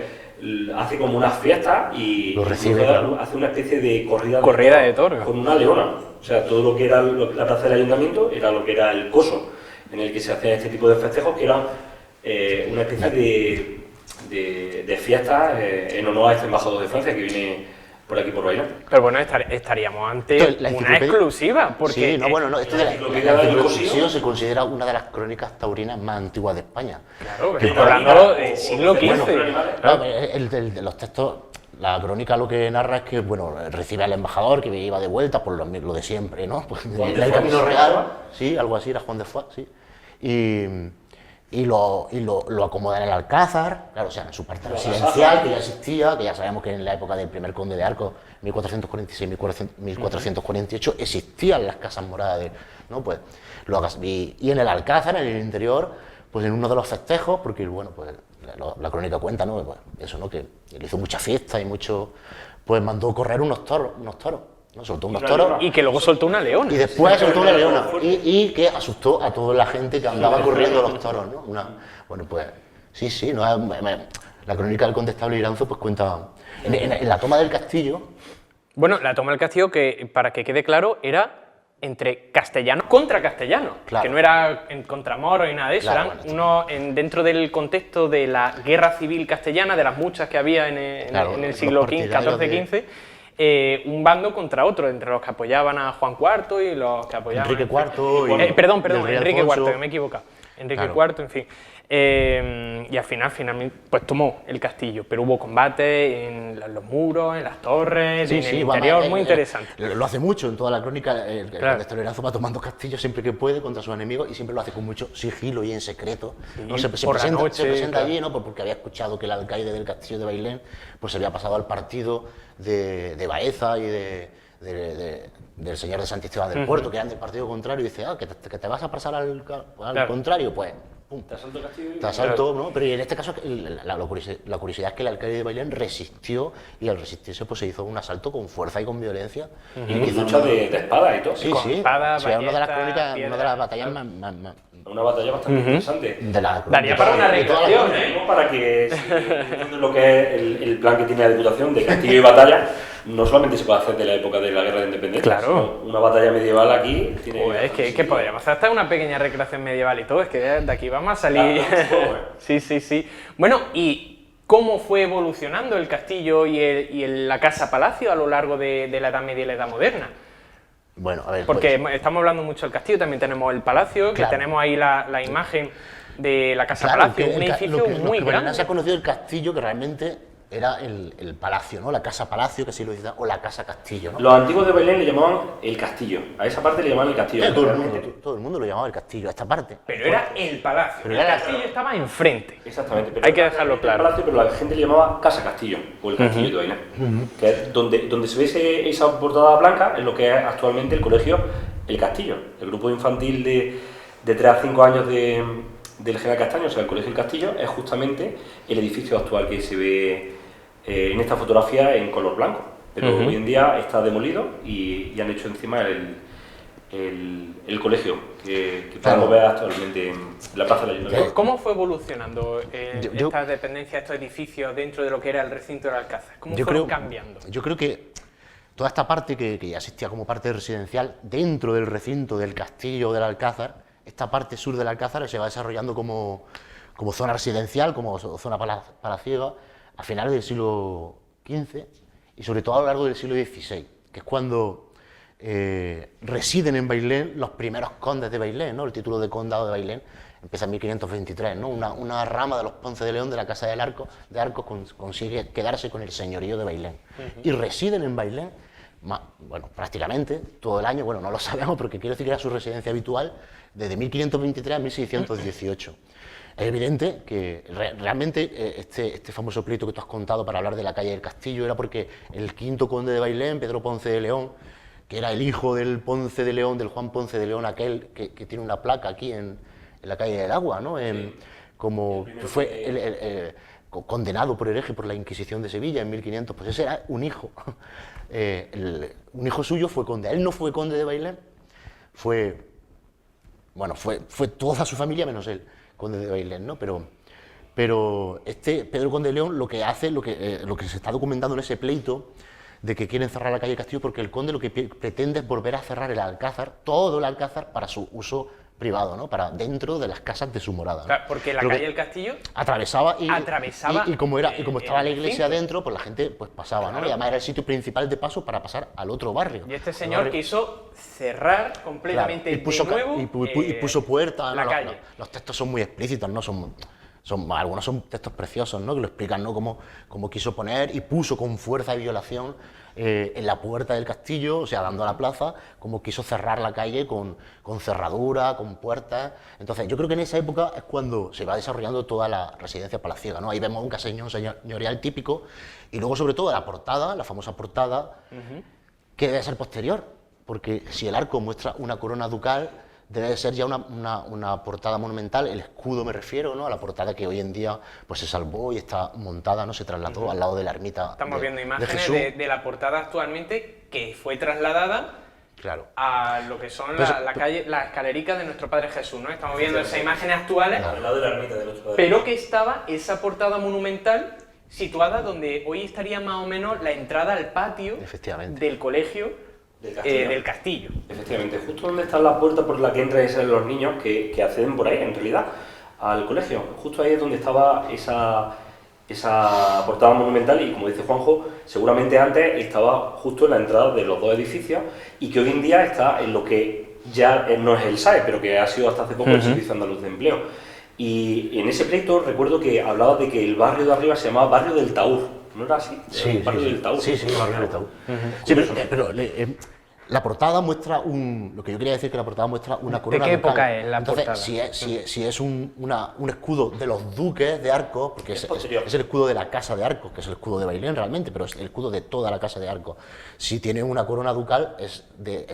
hace como unas fiestas y lo recibe, claro. Hace una especie de corrida de toros con una leona. O sea, todo lo que era la plaza del ayuntamiento era lo que era el coso en el que se hacían este tipo de festejos, que eran una especie de fiestas en honor a este embajador de Francia que viene por aquí por Bailén. Pero bueno, estaríamos ante una exclusiva, porque... Sí, no, bueno, esto de la enciclopedia se considera una de las crónicas taurinas más antiguas de España. Claro, pero hablando del siglo XV. Claro, de los textos, la crónica lo que narra es que, bueno, recibe al embajador que iba de vuelta por lo de siempre, ¿no? Pues el camino real, sí, algo así, era Juan de Foix, sí. Y lo acomoda en el Alcázar, claro, o sea, en su parte residencial, que ya existía, que ya sabemos que en la época del primer conde de Arcos, 1446-1448, existían las casas moradas, ¿no? Pues, y en el Alcázar, en el interior, pues en uno de los festejos, porque, bueno, pues la crónica cuenta, ¿no? Pues eso, ¿no? Que él hizo mucha fiesta y pues mandó correr unos toros, ¿no? Soltó unos toros. Y que luego soltó una leona. Y después soltó una leona. Y que asustó a toda la gente que andaba corriendo los toros, ¿no? Bueno, pues sí, ¿no? La crónica del condestable Iranzo pues cuenta... En la toma del castillo... Bueno, la toma del castillo, que para que quede claro, era entre castellanos contra castellanos, Claro. que no era en contra moros y nada de eso, Claro, eran dentro del contexto de la guerra civil castellana, de las muchas que había en el siglo XIV-XV, un bando contra otro, entre los que apoyaban a Juan IV y los que apoyaban... Enrique IV y perdón, el rey Enrique Alfonso. IV, que me he equivocado. Enrique Claro. IV, en fin. Y al final, finalmente, pues tomó el castillo, pero hubo combate en los muros, en las torres, en el interior, muy interesante. Lo hace mucho en toda la crónica, el Claro. conde Toleranzo va tomando castillos siempre que puede contra sus enemigos y siempre lo hace con mucho sigilo y en secreto. ¿no? Se por la presenta, noche, se presenta claro. allí, ¿no? Porque había escuchado que el alcaide del castillo de Bailén pues se había pasado al partido de Baeza y del señor de Santisteban del Puerto, que eran del partido contrario, y dice, que te vas a pasar al Claro. contrario, pues... pum, Te asalto el castillo y... te asalto, ¿no? Pero en este caso la curiosidad es que el alcaide de Bailén resistió y al resistirse pues se hizo un asalto con fuerza y con violencia. Y lucha de espada y todo. Sí, Con sí. espada, O sea, una de las ballesta, crónicas, una de piedra, las batallas más Una batalla bastante interesante. de la Daría para una de toda la recreación, crónica. Para que si lo que es el plan que tiene la Diputación de castillo y batalla, no solamente se puede hacer de la época de la Guerra de Independencia, Claro. sino una batalla medieval aquí tiene... Pues es que podríamos hacer hasta una pequeña recreación medieval y todo, es que de aquí vamos a salir... Claro, Sí. Bueno, ¿y cómo fue evolucionando el castillo y la casa-palacio a lo largo de la Edad Media y la Edad Moderna? Bueno, a ver, Porque pues, estamos hablando mucho del castillo, también tenemos el palacio, Claro. que tenemos ahí la imagen de la claro, casa-palacio, que un edificio lo que muy grande. se ha conocido el castillo, que realmente era el palacio, ¿no? La casa palacio, que así lo dice, o la casa castillo, ¿no? Los antiguos de Belén le llamaban el castillo. A esa parte le llamaban el castillo. Todo el mundo lo llamaba el castillo, a esta parte. Pero era el palacio, Pero el era- castillo estaba enfrente. Exactamente. Pero Hay que era dejarlo el claro. palacio, pero la gente le llamaba Casa Castillo, o el Castillo de Bailén. Que es donde se ve esa portada blanca, es lo que es actualmente el colegio El Castillo. El grupo infantil de 3 a 5 años del General Castaño, o sea, el colegio El Castillo, es justamente el edificio actual que se ve en esta fotografía en color blanco. Pero hoy en día está demolido y han hecho encima el colegio que Claro. podemos ver actualmente en la plaza del Ayuntamiento. ¿Cómo fue evolucionando Yo- estas dependencias, estos edificios dentro de lo que era el recinto del Alcázar? ¿Cómo Yo fueron creo, cambiando? yo creo que toda esta parte que ya existía como parte residencial dentro del recinto del castillo del Alcázar, esta parte sur del Alcázar se va desarrollando como zona residencial, como zona palaciega, a finales del siglo XV y sobre todo a lo largo del siglo XVI, que es cuando residen en Bailén los primeros condes de Bailén, ¿no? El título de condado de Bailén empieza en 1523, ¿no? Una rama de los Ponce de León de la Casa de Arcos consigue quedarse con el señorío de Bailén y residen en Bailén, bueno, prácticamente todo el año, bueno, no lo sabemos porque quiero decir que era su residencia habitual desde 1523 a 1618. Es evidente que realmente este famoso pleito que tú has contado para hablar de la calle del Castillo era porque el quinto conde de Bailén, Pedro Ponce de León, que era el hijo del Ponce de León, del Juan Ponce de León, aquel que tiene una placa aquí en la calle del Agua, ¿no? Como que fue condenado por hereje por la Inquisición de Sevilla en 1500, pues ese era un hijo. Un hijo suyo fue conde. Él no fue conde de Bailén, fue toda su familia menos él, conde de Bailén, ¿no? Pero este Pedro Conde de León lo que hace, lo que se está documentando en ese pleito de que quieren cerrar la calle Castillo, porque el conde lo que pretende es volver a cerrar el Alcázar, todo el Alcázar, para su uso privado, ¿no? Para dentro de las casas de su morada, ¿no? Claro, porque la Lo que calle del Castillo atravesaba Atravesaba como estaba la el iglesia recinto. dentro, pues la gente pues pasaba, ¿no? Claro. Y además era el sitio principal de paso para pasar al otro barrio. y este Al señor barrio- quiso cerrar Claro, completamente y puso, de nuevo y puso puertas, la ¿no? calle. Los textos son muy explícitos, ¿no? Algunos son textos preciosos, ¿no? Que lo explican, ¿no? Cómo quiso poner y puso con fuerza y violación en la puerta del castillo, o sea, dando a la plaza, cómo quiso cerrar la calle con cerradura, con puertas. Entonces, yo creo que en esa época es cuando se va desarrollando toda la residencia palaciega, ¿no? Ahí vemos un caseñón señorial típico y luego, sobre todo, la portada, la famosa portada, que debe ser posterior, porque si el arco muestra una corona ducal, debe de ser ya una portada monumental, el escudo me refiero, ¿no? A la portada que hoy en día pues se salvó y está montada, ¿no? Se trasladó al lado de la ermita Estamos viendo de imágenes Jesús. de la portada actualmente que fue trasladada Claro. a lo que son Pues, la calle, las escaléricas de nuestro Padre Jesús, ¿no? Estamos viendo esas imágenes actuales, Al lado de la ermita de nuestro padre. pero que estaba esa portada monumental situada donde hoy estaría más o menos la entrada al patio Efectivamente. del colegio del castillo. Efectivamente, justo donde está la puerta por la que entran los niños que acceden por ahí, en realidad, al colegio. Justo ahí es donde estaba esa portada monumental y, como dice Juanjo, seguramente antes estaba justo en la entrada de los dos edificios y que hoy en día está en lo que ya no es el SAE, pero que ha sido hasta hace poco el Servicio Andaluz de Empleo. Y en ese pleito recuerdo que hablaba de que el barrio de arriba se llamaba Barrio del Taur. ¿No era así? Sí, el barrio del Taur. Sí, Barrio del Taur. Sí, pero la portada muestra lo que yo quería decir es que la portada muestra una corona ¿De qué ducal. época es la Entonces, portada? si es un escudo de los duques de Arcos, porque es el escudo de la Casa de Arcos, que es el escudo de Bailén realmente, pero es el escudo de toda la Casa de Arcos. Si tiene una corona ducal es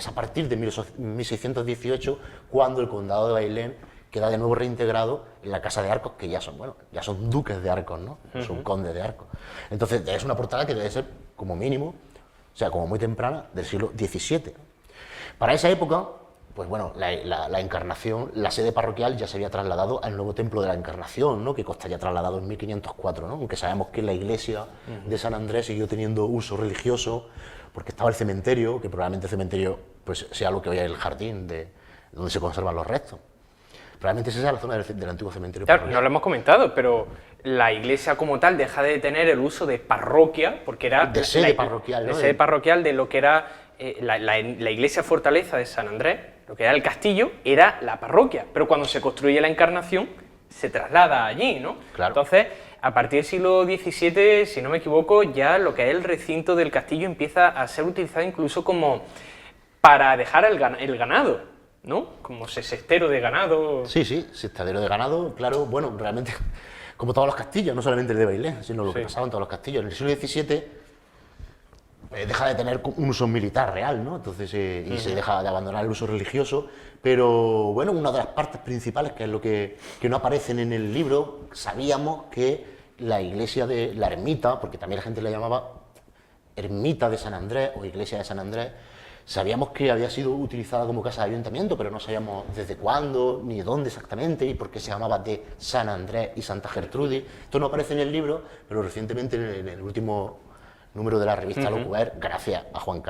a partir de 1618, cuando el condado de Bailén queda de nuevo reintegrado en la Casa de Arcos, que ya son duques de Arcos, ¿no? Son condes de Arcos. Entonces es una portada que debe ser como mínimo, o sea, como muy temprana, del siglo XVII. Para esa época, pues bueno, la Encarnación, la sede parroquial ya se había trasladado al nuevo templo de la Encarnación, ¿no? Que costaría trasladado en 1504, ¿no? Aunque sabemos que la iglesia de San Andrés siguió teniendo uso religioso, porque estaba el cementerio, que probablemente el cementerio pues, sea lo que hoy es el jardín donde se conservan los restos. Probablemente esa sea la zona del antiguo cementerio. Claro, no lo hemos comentado, pero la iglesia como tal deja de tener el uso de parroquia, porque era de sede parroquial, ¿no? De sede parroquial de lo que era la iglesia fortaleza de San Andrés, lo que era el castillo, era la parroquia, pero cuando se construye la Encarnación, se traslada allí, ¿no? Claro. Entonces, a partir del siglo XVII, si no me equivoco, ya lo que es el recinto del castillo empieza a ser utilizado incluso como para dejar el ganado, ¿no? Como cestero de ganado. Sí, cestadero de ganado, claro, bueno, realmente, como todos los castillos, no solamente el de Bailén, sino lo que pasaba en todos los castillos. En el siglo XVII deja de tener un uso militar real, ¿no? Entonces, y se deja de abandonar el uso religioso, pero bueno, una de las partes principales, que es lo que no aparecen en el libro, sabíamos que la iglesia de la ermita, porque también la gente la llamaba ermita de San Andrés o iglesia de San Andrés, sabíamos que había sido utilizada como casa de ayuntamiento, pero no sabíamos desde cuándo, ni dónde exactamente, y por qué se llamaba de San Andrés y Santa Gertrudis. Esto no aparece en el libro, pero recientemente en el último número de la revista Locuber, gracias a Juan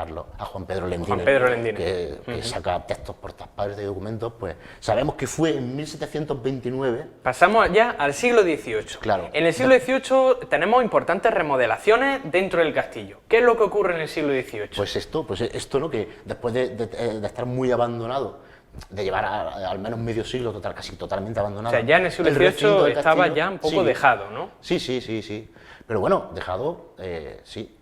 Pedro Lendiner, que saca textos por todas partes de documentos, pues sabemos que fue en 1729. Pasamos ya al siglo XVIII. Claro. En el siglo XVIII tenemos importantes remodelaciones dentro del castillo. ¿Qué es lo que ocurre en el siglo XVIII? Pues esto, ¿no? Que después de estar muy abandonado, de llevar al menos medio siglo casi totalmente abandonado. O sea, ya en el siglo XVIII estaba ya un poco dejado, ¿no? Sí. Pero bueno, dejado, sí.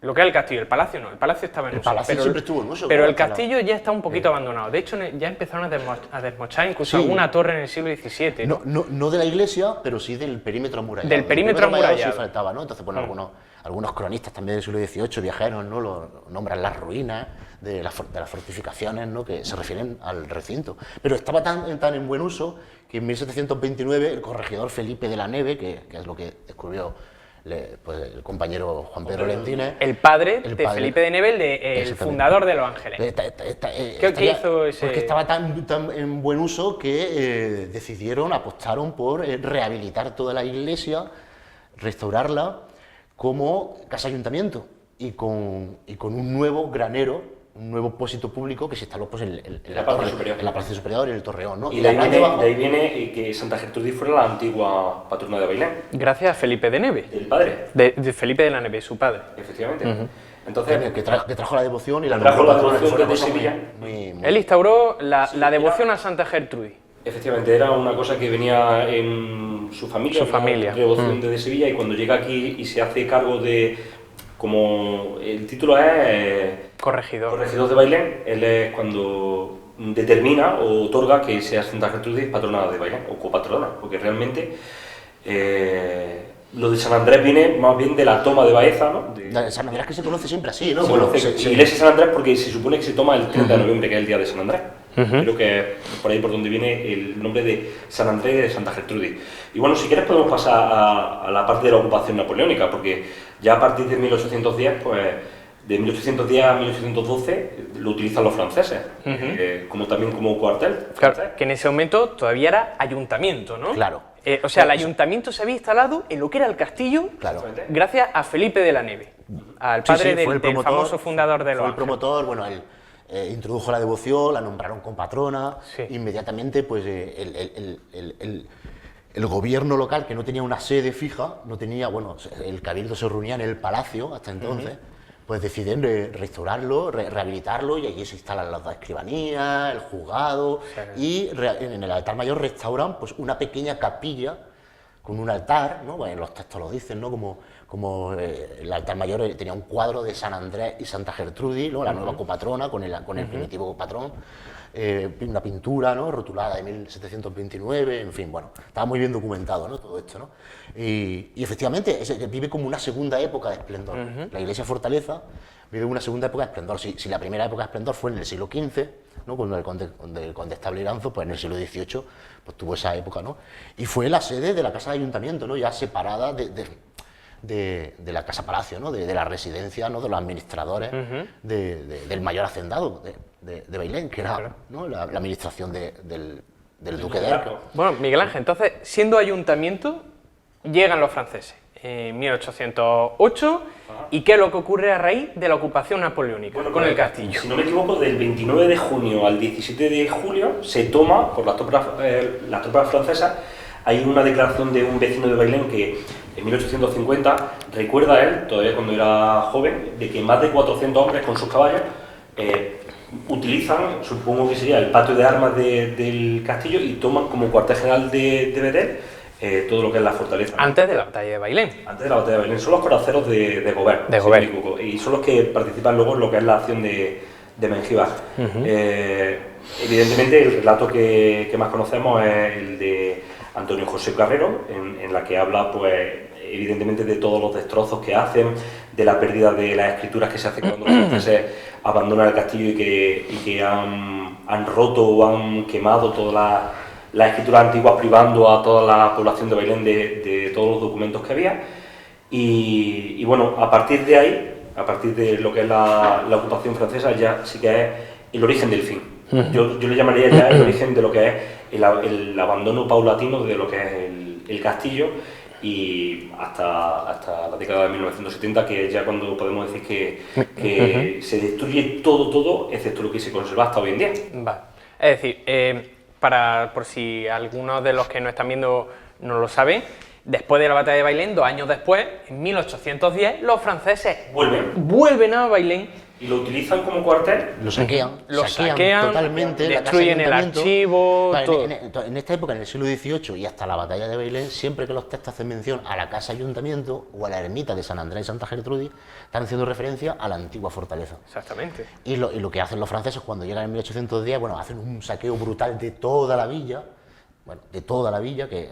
Lo que es el castillo, el palacio no, el palacio estaba en uso. El palacio siempre estuvo en uso. Pero claro, el castillo ya está un poquito abandonado. De hecho, ya empezaron a desmochar incluso alguna torre en el siglo XVII. No de la iglesia, pero sí del perímetro amurallado. Del perímetro amurallado. Sí faltaba, ¿no? Entonces, bueno, algunos cronistas también del siglo XVIII, viajeros, ¿no? Lo nombran las ruinas de las fortificaciones, ¿no? Que se refieren al recinto. Pero estaba tan en buen uso que en 1729 el corregidor Felipe de la Neve, que es lo que descubrió pues, el compañero Juan Pedro Lendiner. El padre de Felipe de Neve, el fundador de Los Ángeles. ¿Qué hizo ese? Porque estaba tan en buen uso que apostaron por rehabilitar toda la iglesia, restaurarla como casa ayuntamiento y con un nuevo granero, un nuevo pósito público que se instaló pues, en la Plaza Superior y en el Torreón, ¿no? Y de ahí viene que Santa Gertrudis fuera la antigua patrona de Bailén. Gracias a Felipe de Neve. Del padre. De Felipe de la Neve, su padre. Efectivamente. Entonces, que trajo la devoción y la devoción de Sevilla. Él instauró la devoción a Santa Gertrudis. Efectivamente, era una cosa que venía en su familia. La devoción de Sevilla, y cuando llega aquí y se hace cargo de... Como el título es... Corregidor de Bailén, él es cuando determina o otorga que sea Santa Gertrudis patrona de Bailén, o copatrona, porque realmente lo de San Andrés viene más bien de la toma de Baeza, ¿no? San Andrés, que se conoce siempre así, ¿no? Se conoce Iglesia de San Andrés porque se supone que se toma el 30 de noviembre, que es el día de San Andrés. Creo que es por ahí por donde viene el nombre de San Andrés y de Santa Gertrudis. Y bueno, si quieres podemos pasar a la parte de la ocupación napoleónica, porque ya a partir de 1810, pues de 1810 a 1812 lo utilizan los franceses, también como cuartel. Claro, que en ese momento todavía era ayuntamiento, ¿no? Claro. O sea, el ayuntamiento se había instalado en lo que era el castillo, claro, gracias a Felipe de la Neve. al Sí, padre sí, del, fue el del promotor, famoso fundador de los fue el Ángeles. promotor, bueno, él introdujo la devoción, la nombraron compatrona, Sí. inmediatamente pues el gobierno local, que no tenía una sede fija, no tenía, bueno, el cabildo se reunía en el palacio hasta entonces, pues deciden restaurarlo, rehabilitarlo, y allí se instalan las dos escribanías, el juzgado, y en el altar mayor restauran pues una pequeña capilla con un altar, ¿no? Bueno, los textos lo dicen, ¿no? Como el altar mayor tenía un cuadro de San Andrés y Santa Gertrudis, ¿no? La nueva copatrona con el primitivo patrón, una pintura, ¿no? Rotulada de 1729, en fin, bueno, estaba muy bien documentado, ¿no? Todo esto, ¿no? Y efectivamente vive como una segunda época de esplendor. La iglesia fortaleza vive una segunda época de esplendor. Si la primera época de esplendor fue en el siglo XV, ¿no? Cuando el condestable Iranzo, pues en el siglo XVIII pues tuvo esa época, ¿no? Y fue la sede de la Casa de Ayuntamiento, ¿no? Ya separada de la Casa Palacio, ¿no? De la residencia, ¿no? De los administradores, del mayor hacendado de Bailén, que era, ¿no? la administración del duque de Arco. Bueno, Miguel Ángel, entonces, siendo ayuntamiento, llegan los franceses en 1808, ¿y qué es lo que ocurre a raíz de la ocupación napoleónica con el castillo? Si no me equivoco, del 29 de junio al 17 de julio se toma por las tropas francesas. Hay una declaración de un vecino de Bailén que en 1850 recuerda a él, todavía cuando era joven, de que más de 400 hombres con sus caballos utilizan, supongo que sería el patio de armas del castillo, y toman como cuartel general de Béthel todo lo que es la fortaleza. Antes de la batalla de Bailén. Antes de la batalla de Bailén. Son los coraceros de Gobert. De si Gobert. no me equivoco, y son los que participan luego en lo que es la acción de Mengíbar. Evidentemente, el relato que más conocemos es el de Antonio José Carrero, en la que habla, pues, evidentemente, de todos los destrozos que hacen, de la pérdida de las escrituras que se hacen cuando los franceses abandonan el castillo y que han roto o han quemado todas las escrituras antiguas, privando a toda la población de Bailén de todos los documentos que había. Y bueno, a partir de ahí, a partir de lo que es la ocupación francesa, ya sí que es el origen del fin. Yo le llamaría ya el origen de lo que es el abandono paulatino de lo que es el castillo, y hasta la década de 1970, que es ya cuando podemos decir que se destruye todo, excepto lo que se conserva hasta hoy en día. Vale. Es decir, por si algunos de los que nos están viendo no lo saben, después de la batalla de Bailén, 2 años después, en 1810, los franceses vuelven a Bailén y lo utilizan como cuartel. Lo saquean totalmente, destruyen el archivo. Vale, todo. en esta época, en el siglo XVIII y hasta la batalla de Bailén, siempre que los textos hacen mención a la casa ayuntamiento o a la ermita de San Andrés y Santa Gertrudis, están haciendo referencia a la antigua fortaleza. Exactamente. Y lo que hacen los franceses cuando llegan en 1810, bueno, hacen un saqueo brutal de toda la villa. Bueno, de toda la villa, que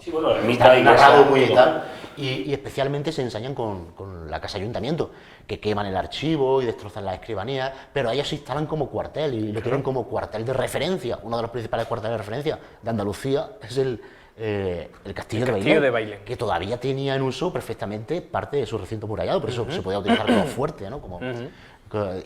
sí, bueno, está narrado muy y tal, y especialmente se ensañan con la casa ayuntamiento, que queman el archivo y destrozan las escribanías, pero ellos se instalan como cuartel y lo tienen como cuartel de referencia. Uno de los principales cuarteles de referencia de Andalucía es el castillo de Bailén, que todavía tenía en uso perfectamente parte de su recinto murallado, por eso se podía utilizar como fuerte, ¿no?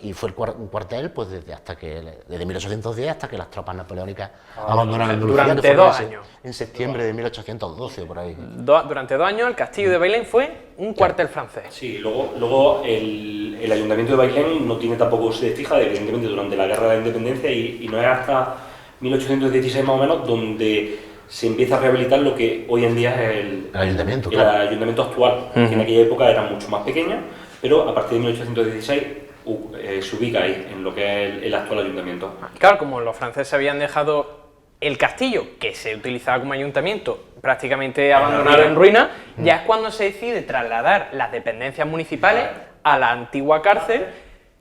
Y fue un cuartel pues desde 1810 hasta que las tropas napoleónicas abandonaron Andalucía. Durante 2 años. En septiembre de 1812 o por ahí. Durante 2 años el castillo de Bailén fue un cuartel francés. Sí, luego el ayuntamiento de Bailén no tiene tampoco sede fija, evidentemente, durante la guerra de la independencia, y no es hasta 1816 más o menos donde se empieza a rehabilitar lo que hoy en día es el ayuntamiento, el ayuntamiento actual, que en aquella época era mucho más pequeño, pero a partir de 1816 se ubica ahí, en lo que es el actual ayuntamiento. Claro, como los franceses habían dejado el castillo, que se utilizaba como ayuntamiento, prácticamente abandonado en ruina, ya es cuando se decide trasladar las dependencias municipales a la antigua cárcel,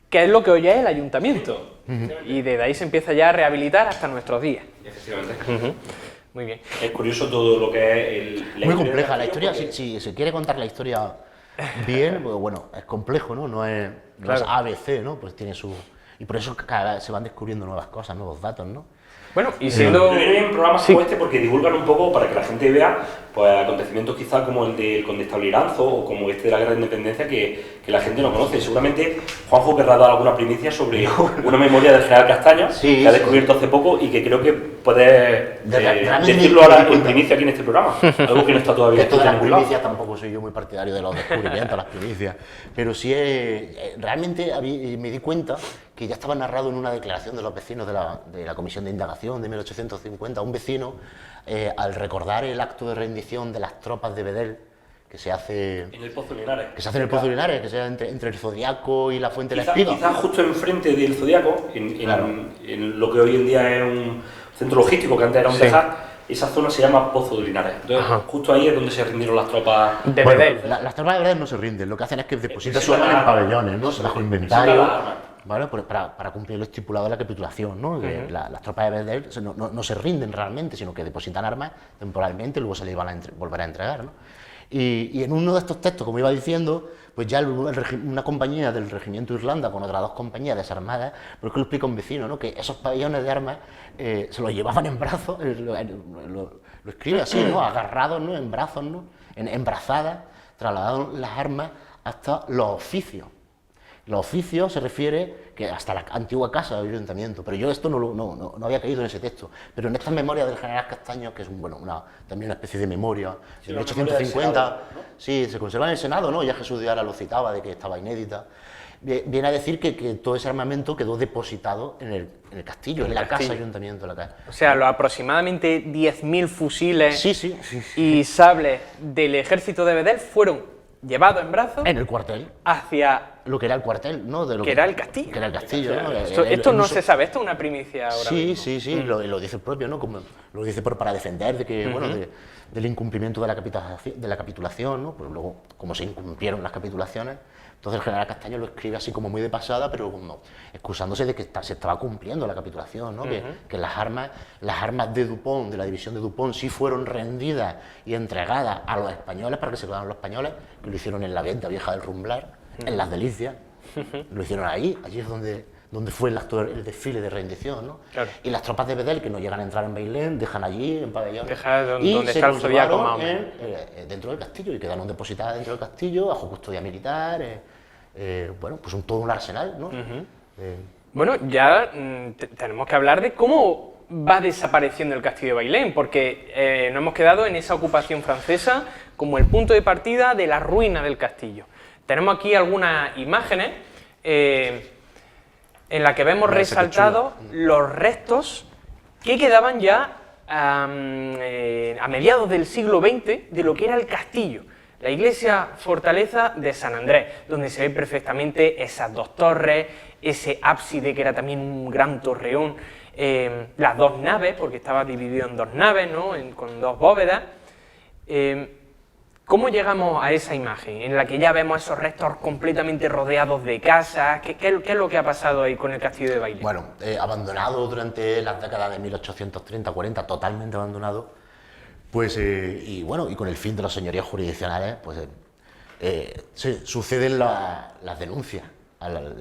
que es lo que hoy es el ayuntamiento. Y desde ahí se empieza ya a rehabilitar hasta nuestros días. Efectivamente. Muy bien. Es curioso todo lo que es muy compleja la historia, si se quiere contar la historia bien, pues bueno, es complejo, ¿no? No es ABC, ¿no? Pues tiene su... Y por eso cada vez se van descubriendo nuevas cosas, nuevos datos, ¿no? Bueno, y siendo... Pero viene bien programas Sí. como este porque divulgan un poco para que la gente vea pues, acontecimientos quizás como el del Condestable Iranzo o como este de la Guerra de Independencia que la gente no conoce. Seguramente Juanjo querrá dar alguna primicia sobre una memoria del general Castaño Sí, que ha sí. descubierto hace poco y que creo que puede realmente decirlo me ahora di en cuenta. primicia aquí en este programa. Algo que no está todavía Esto de escrito en las ningún lado. primicias tampoco soy yo muy partidario de los descubrimientos, las primicias, pero sí realmente me di cuenta que ya estaba narrado en una declaración de los vecinos de la Comisión de Indagación de 1850, un vecino, al recordar el acto de rendición de las tropas de Bedel, que se hace En el Pozo Linares. en el Pozo de Linares, que sea entre el Zodiaco y la Fuente de la Quizás Espiga. justo enfrente del Zodiaco, Claro. en lo que hoy en día es un centro logístico, que antes era un Sí. tejar, esa zona se llama Pozo de Linares. Entonces, Ajá. justo ahí es donde se rindieron las tropas. De Bueno, Bedel. las tropas de Bedel no se rinden, lo que hacen es que depositan su Presentan arma en las pabellones, ¿no? armas. Bajo Presentan inventario, las armas. ¿vale? Para cumplir lo estipulado de la capitulación, ¿no? Que las tropas de Bedel no se rinden realmente, sino que depositan armas temporalmente y luego se les van a volver a entregar, ¿no? Y en uno de estos textos, como iba diciendo, pues ya una compañía del Regimiento Irlanda con otras 2 compañías desarmadas, porque lo explica un vecino, ¿no? Que esos pabellones de armas se los llevaban en brazos, lo escribe así, ¿no? Agarrados, ¿no? En brazos, ¿no? En brazadas, trasladaron las armas hasta los oficios. Los oficios se refiere que hasta la antigua casa del ayuntamiento, pero yo esto no había caído en ese texto. Pero en estas memorias del general Castaño, que es también una especie de memoria, Sí, de una memoria del 1850, Senado, ¿no? sí, se conserva en el Senado, ¿no? Ya Jesús de Ara lo citaba, de que estaba inédita. Viene a decir que todo ese armamento quedó depositado en el castillo, en la casa castillo. ayuntamiento. O sea, los aproximadamente 10.000 fusiles Sí. y sables del ejército de Bedel fueron llevados en brazos En el cuartel, hacia... lo que era el cuartel, ¿no? De lo Que era el castillo. Que era el castillo, ¿no? Esto El no uso- se sabe, esto es una primicia ahora Sí, mismo. sí, lo dice el propio, ¿no? Como lo dice para defender de que, bueno, del incumplimiento de la capitulación, ¿no? Pues luego, como se incumplieron las capitulaciones, entonces el general Castaño lo escribe así como muy de pasada, pero como excusándose de que se estaba cumpliendo la capitulación, ¿no? Que las armas de Dupont, de la división de Dupont, sí fueron rendidas y entregadas a los españoles para que se quedaran los españoles, que lo hicieron en la Venta Vieja del Rumblar, en Las Delicias, lo hicieron allí es donde fue el desfile de rendición, ¿no? Claro. Y las tropas de Bedel, que no llegan a entrar en Bailén, dejan allí, en pabellones. Dejan donde y está se el Zodiaco, conservaron más o menos. dentro del castillo, y quedaron depositadas dentro del castillo, bajo custodia militar, bueno, pues todo un arsenal, ¿no? Bueno, ya tenemos que hablar de cómo va desapareciendo el castillo de Bailén, porque nos hemos quedado en esa ocupación francesa como el punto de partida de la ruina del castillo. Tenemos aquí algunas imágenes en las que vemos Parece que resaltados los restos que quedaban ya a mediados del siglo XX de lo que era el castillo. La iglesia fortaleza de San Andrés, donde se ven perfectamente esas 2 torres, ese ábside que era también un gran torreón, las 2 naves, porque estaba dividido en 2 naves, ¿no? Con 2 bóvedas. ¿Cómo llegamos a esa imagen en la que ya vemos esos restos completamente rodeados de casas? ¿Qué es lo que ha pasado ahí con el castillo de Bailén? Bueno, abandonado durante las décadas de 1830-40, totalmente abandonado, pues, y con el fin de los señoríos jurisdiccionales, pues se suceden las denuncias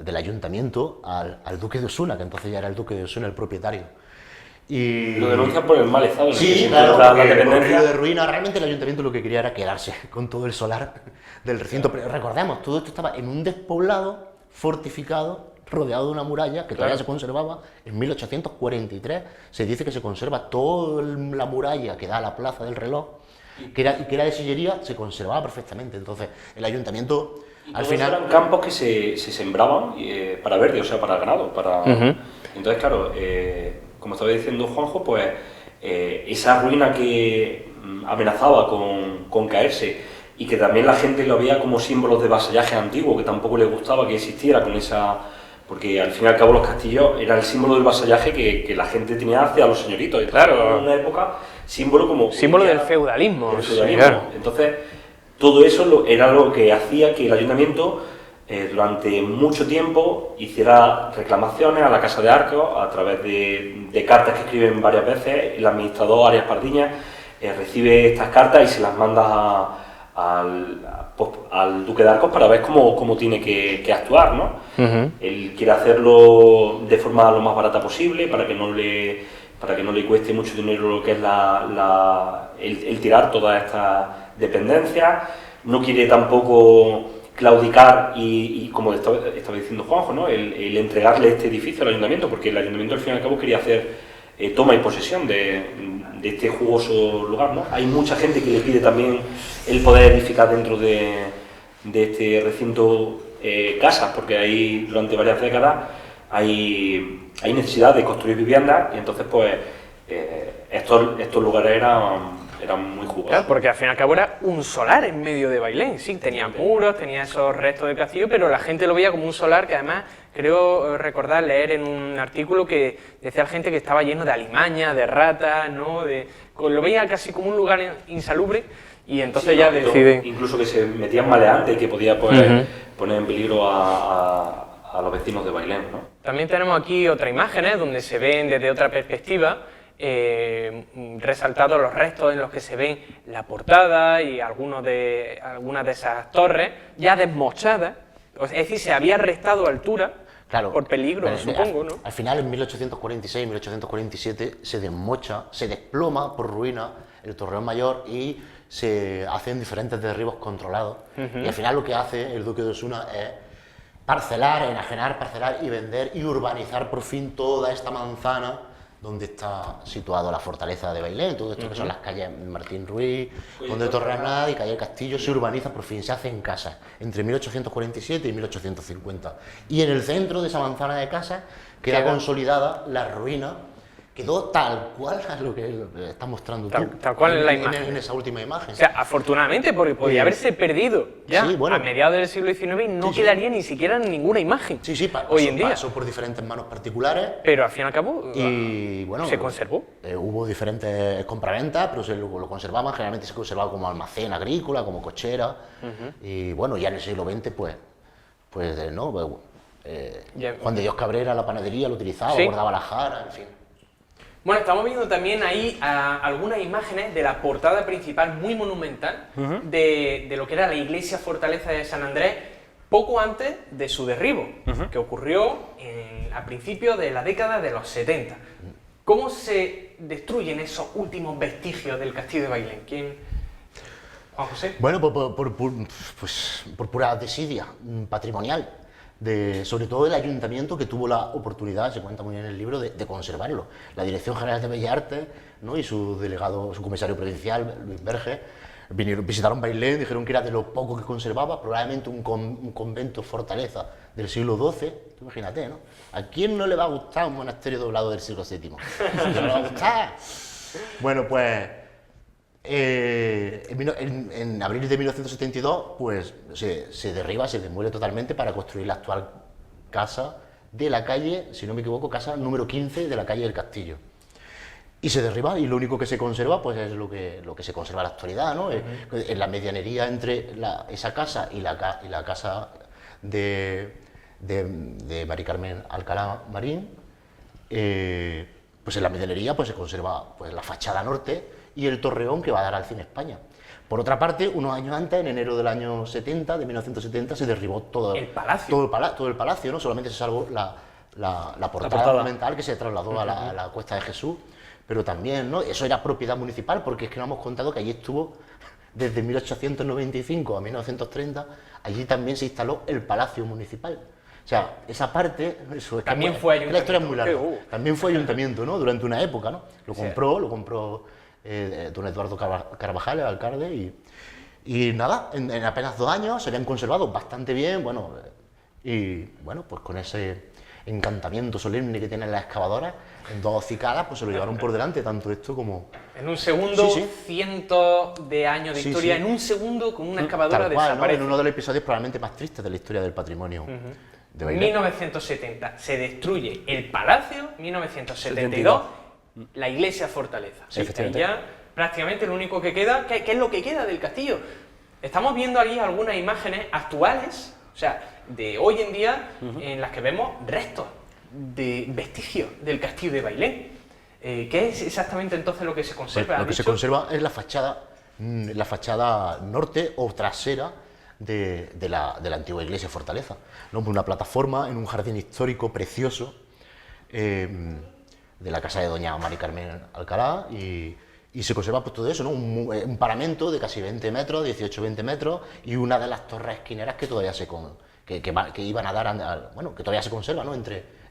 del ayuntamiento al duque de Osuna, que entonces ya era el duque de Osuna el propietario. Y Lo denuncian por el mal estado en el que sí, se claro, encuentra la porque dependencia. de ruina. Realmente el ayuntamiento lo que quería era quedarse con todo el solar del recinto. Pero recordemos, todo esto estaba en un despoblado, fortificado, rodeado de una muralla que todavía se conservaba. En 1843 se dice que se conserva toda la muralla que da a la Plaza del Reloj, que era de sillería, se conservaba perfectamente. Entonces el ayuntamiento al final... Eran campos que se sembraban para verde, o sea, para ganado. Entonces, claro, como estaba diciendo Juanjo, pues esa ruina que amenazaba con caerse y que también la gente lo veía como símbolos de vasallaje antiguo, que tampoco le gustaba que existiera con esa... Porque al fin y al cabo los castillos eran el símbolo del vasallaje que la gente tenía hacia los señoritos. Y Claro. en una época, símbolo del feudalismo. del Sí, feudalismo. claro. Entonces, todo eso era lo que hacía que el ayuntamiento durante mucho tiempo hiciera reclamaciones a la Casa de Arcos a través de cartas que escriben varias veces. El administrador Arias Pardiñas recibe estas cartas y se las manda al duque de Arcos para ver cómo tiene que actuar, ¿no? Él quiere hacerlo de forma lo más barata posible para que no le para que no le cueste mucho dinero lo que es el tirar todas estas dependencias. No quiere tampoco claudicar y como estaba diciendo Juanjo, ¿no? el entregarle este edificio al ayuntamiento, porque el ayuntamiento al fin y al cabo quería hacer toma y posesión de este jugoso lugar, ¿no? Hay mucha gente que le pide también el poder edificar dentro de este recinto casas, porque ahí durante varias décadas hay necesidad de construir viviendas y entonces pues estos lugares eran muy jugosos. Claro, porque al fin y al cabo era un solar en medio de Bailén, sí, tenía muros, tenía esos restos de castillo, pero la gente lo veía como un solar que además creo recordar leer en un artículo que decía la gente que estaba lleno de alimañas, de ratas, ¿no? Lo veía casi como un lugar insalubre y entonces sí, ya no, deciden... Incluso que se metían maleantes que podía pues, poner en peligro a los vecinos de Bailén, ¿no? También tenemos aquí otras imágenes donde se ven desde otra perspectiva resaltados los restos en los que se ven la portada y algunas de esas torres ya desmochadas, es decir, se había restado altura. Claro, por peligro, supongo, ¿no? Al final, en 1846-1847, se desmocha, se desploma por ruina el Torreón Mayor y se hacen diferentes derribos controlados. Y al final lo que hace el duque de Osuna es parcelar, enajenar, parcelar y vender y urbanizar por fin toda esta manzana donde está situada la fortaleza de Bailén, todo esto que son las calles Martín Ruiz, Conde de Torrealnada y Calle Castillo, se urbaniza por fin, se hace en casas, entre 1847 y 1850. Y en el centro de esa manzana de casas queda consolidada la ruina, quedó tal cual a lo que estás mostrando tú. Tal cual en la imagen. En esa última imagen. O sea, afortunadamente, porque podía haberse perdido ya sí, bueno, a mediados del siglo XIX y no quedaría ni siquiera ninguna imagen hoy en día. Pasó por diferentes manos particulares. Pero al fin y al cabo y, bueno, se conservó. Hubo diferentes compraventas, pero lo conservaban, generalmente se conservaba como almacén agrícola, como cochera. Y bueno, ya en el siglo XX, ¿no? Juan de Dios Cabrera, la panadería, lo utilizaba, guardaba la jara, en fin. Bueno, estamos viendo también ahí algunas imágenes de la portada principal muy monumental de lo que era la iglesia fortaleza de San Andrés poco antes de su derribo, que ocurrió a principios de la década de los 70. ¿Cómo se destruyen esos últimos vestigios del castillo de Bailén? ¿Quién? Juan José. Bueno, por pura desidia patrimonial. Sobre todo el ayuntamiento, que tuvo la oportunidad, se cuenta muy bien en el libro, de conservarlo. La Dirección General de Bellas Artes, ¿no? Y su delegado, su comisario provincial, Luis Verge, visitaron Bailén, dijeron que era de lo poco que conservaba, probablemente un convento fortaleza del siglo XII. Imagínate, ¿no? ¿A quién no le va a gustar un monasterio doblado del siglo VII? ¿No le va a gustar? Bueno, pues... en abril de 1972 pues se derriba, se demuele totalmente para construir la actual casa de la calle, si no me equivoco, casa número 15 de la calle del Castillo. Y se derriba y lo único que se conserva pues es lo que se conserva en la actualidad, ¿no? En la medianería entre esa casa y la casa de Mari Carmen Alcalá Marín, pues en la medianería pues se conserva pues la fachada norte y el torreón que va a dar al Cine España. Por otra parte, unos años antes, en enero del año 70, de 1970, se derribó todo el palacio, ¿no? Solamente se salvó la portada monumental que se trasladó a la Cuesta de Jesús, pero también, ¿no? Eso era propiedad municipal, porque es que nos hemos contado que allí estuvo desde 1895 a 1930, allí también se instaló el Palacio Municipal. O sea, esa parte, eso es también fue ayuntamiento. La historia es muy larga. También fue ayuntamiento, ¿no? Durante una época, ¿no? Lo compró don Eduardo Carvajal, el alcalde, y nada, en apenas 2 años se habían conservado bastante bien, y bueno, pues con ese encantamiento solemne que tienen las excavadoras, en 2 hocicadas, pues se lo llevaron por delante, tanto esto como... En un segundo, cientos de años de historia, en un segundo, con una excavadora desaparece. ¿no? En uno de los episodios probablemente más tristes de la historia del patrimonio de Bailén. 1970 se destruye el palacio, 1972... la iglesia fortaleza. Sí, ya prácticamente lo único que queda, ¿qué es lo que queda del castillo? Estamos viendo aquí algunas imágenes actuales, o sea, de hoy en día, en las que vemos restos de vestigios del castillo de Bailén. ¿Qué es exactamente entonces lo que se conserva? Lo que se conserva es la fachada norte o trasera de la antigua iglesia fortaleza, ¿no? Una plataforma en un jardín histórico precioso, de la casa de doña Mari Carmen Alcalá y se conserva pues todo eso, ¿no? Un paramento de casi 20 metros, 18-20 metros y una de las torres esquineras que todavía que iban a dar, bueno, que todavía se conserva, ¿no?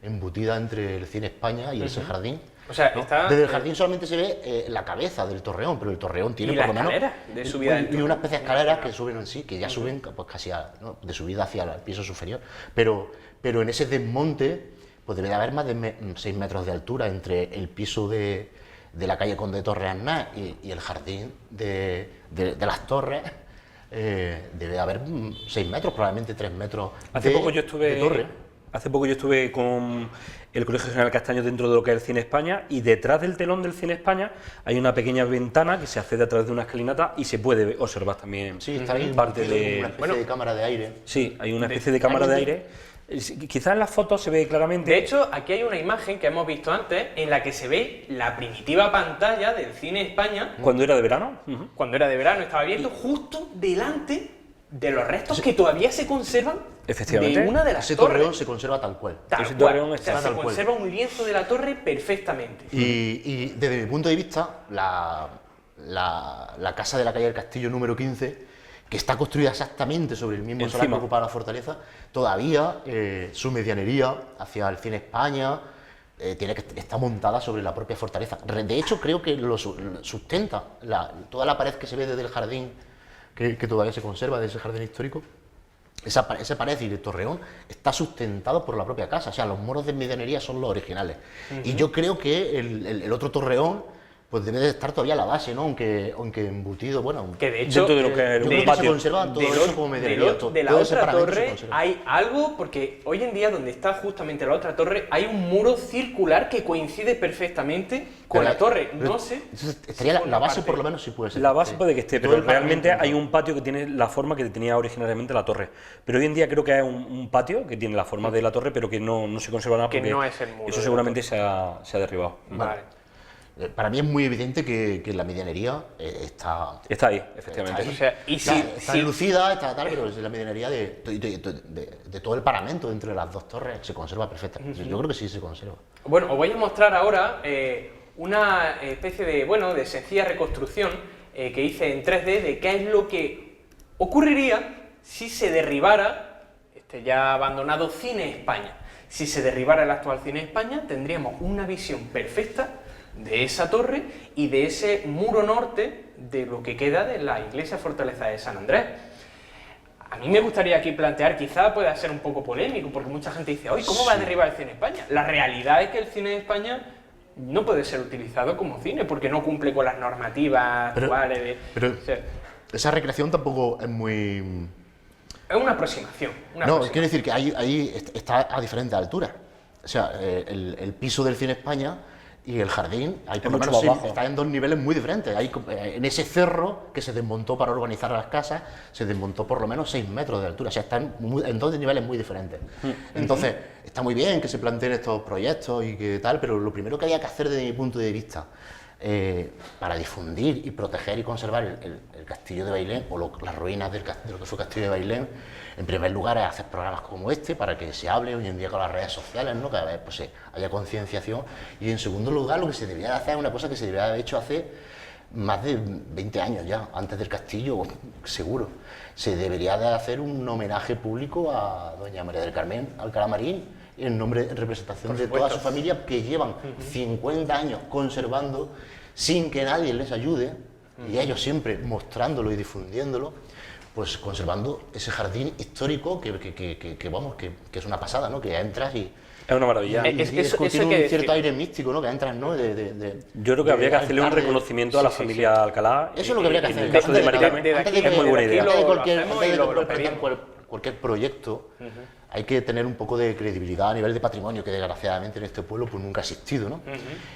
Embutida entre el Cine España y ese jardín. O sea, ¿no? está... Desde el jardín solamente se ve la cabeza del torreón, pero el torreón tiene ¿Y por la lo menos... escalera de subida del y torreón? una especie de escaleras que suben en sí, que ya suben pues casi ¿no? de subida hacia el piso superior. Pero en ese desmonte pues debe de haber más de 6 metros de altura entre el piso de la calle Conde de Torres Arnaz y el jardín de las Torres. Debe de haber 6 metros, probablemente 3 metros Hace poco yo torre. estuve con el Colegio General Castaño dentro de lo que es el Cine España y detrás del telón del Cine España hay una pequeña ventana que se accede a través de una escalinata y se puede observar también Sí, está ahí parte de... una especie de cámara de aire. Sí, hay una especie de cámara de aire. Quizás en las fotos se ve claramente... De hecho, aquí hay una imagen que hemos visto antes en la que se ve la primitiva pantalla del Cine España. Cuando era de verano. Cuando era de verano estaba abierto justo delante de los restos que todavía se conservan Efectivamente. de una de las Ese torres. torreón se conserva tal cual. Tal Ese cual. torreón O sea, está se tal cual. conserva un lienzo de la torre perfectamente. Y desde mi punto de vista, la casa de la calle del Castillo número 15, que está construida exactamente sobre el mismo solar que Encima. ocupaba la fortaleza, todavía su medianería hacia el Cine España está montada sobre la propia fortaleza. De hecho, creo que lo sustenta toda la pared que se ve desde el jardín, que todavía se conserva de ese jardín histórico. Esa pared y el torreón está sustentado por la propia casa, o sea, los muros de medianería son los originales. Y yo creo que el otro torreón pues debe de estar todavía la base, ¿no? Aunque embutido, bueno, Que de hecho, Dentro de lo que era yo un creo que se patio. conserva todo eso como medianería. de la todo ese otra paramento se torre conserva. hay algo, porque hoy en día donde está justamente la otra torre hay un muro circular que coincide perfectamente con la torre. No sé. Entonces, si estaría forma la base parte. por lo menos sí puede ser. La base puede que esté, Todo pero el realmente paramento, hay un patio que tiene la forma que tenía originariamente la torre. Pero hoy en día creo que hay un patio que tiene la forma de la torre, pero que no se conserva nada Que porque no es el muro de eso la seguramente se ha derribado. Vale. Para mí es muy evidente que la medianería está Está ahí, efectivamente. O sea, y está enlucida, está tal, pero es la medianería de todo el paramento entre las dos torres se conserva perfectamente. Yo creo que sí se conserva. Bueno, os voy a mostrar ahora una especie de sencilla reconstrucción que hice en 3D de qué es lo que ocurriría si se derribara este ya abandonado Cine España. Si se derribara el actual Cine España, tendríamos una visión perfecta de esa torre y de ese muro norte de lo que queda de la iglesia fortaleza de San Andrés. A mí me gustaría aquí plantear, quizá pueda ser un poco polémico, porque mucha gente dice, oye, ¿cómo va a derribar el Cine España? La realidad es que el Cine de España no puede ser utilizado como cine, porque no cumple con las normativas actuales. Pero O sea, esa recreación tampoco es muy... es una aproximación. quiero decir que ahí está a diferentes alturas. O sea, el piso del Cine España y el jardín, hay por lo mucho menos más bajo. está en dos niveles muy diferentes. En ese cerro que se desmontó para urbanizar las casas, se desmontó por lo menos 6 metros de altura. O sea, están en dos niveles muy diferentes. Entonces, está muy bien que se planteen estos proyectos y que tal, pero lo primero que había que hacer desde mi punto de vista para difundir y proteger y conservar el castillo de Bailén o las ruinas de lo que fue el castillo de Bailén, en primer lugar es hacer programas como este para que se hable hoy en día con las redes sociales, ¿no? Cada vez pues, haya concienciación, y en segundo lugar lo que se debería de hacer es una cosa que se debería de haber hecho hace más de 20 años ya, antes del castillo, seguro. Se debería de hacer un homenaje público a doña María del Carmen Alcalá Marín, en nombre, en representación de toda su familia, que llevan 50 años conservando sin que nadie les ayude, y ellos siempre mostrándolo y difundiéndolo, pues conservando ese jardín histórico que es una pasada, ¿no? Que entras y... Es una maravilla. Tiene un cierto aire místico, ¿no? Que entras, ¿no? Yo creo que habría que hacerle un reconocimiento a la familia Alcalá. Eso es lo que habría que hacer. En el caso de Mari Carmen, es muy buena idea. Antes de lo presentar cualquier proyecto, hay que tener un poco de credibilidad a nivel de patrimonio, que desgraciadamente en este pueblo pues nunca ha existido, ¿no?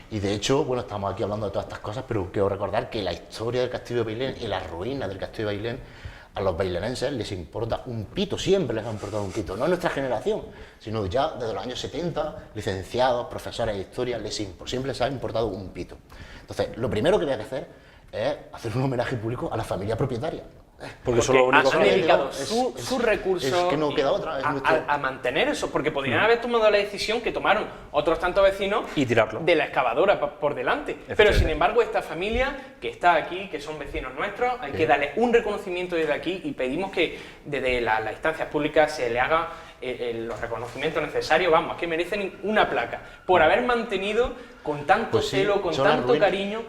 Y de hecho, bueno, estamos aquí hablando de todas estas cosas, pero quiero recordar que la historia del castillo de Bailén y las ruinas del castillo de Bailén, a los bailenenses les importa un pito, siempre les ha importado un pito, no en nuestra generación, sino ya desde los años 70, licenciados, profesores de historia, siempre les ha importado un pito. Entonces, lo primero que había que hacer es hacer un homenaje público a la familia propietaria, Porque son los únicos han que dedicado Es- sus recursos es que no queda otra, es nuestro- a mantener eso, porque podrían haber tomado la decisión que tomaron otros tantos vecinos Y tirarlo. de la excavadora por delante. Pero sin embargo, esta familia que está aquí, que son vecinos nuestros, hay que darle un reconocimiento desde aquí y pedimos que desde las instancias públicas se le haga los reconocimientos necesarios, vamos, que merecen una placa por haber mantenido con tanto Pues sí, celo, con son las tanto ruinas. cariño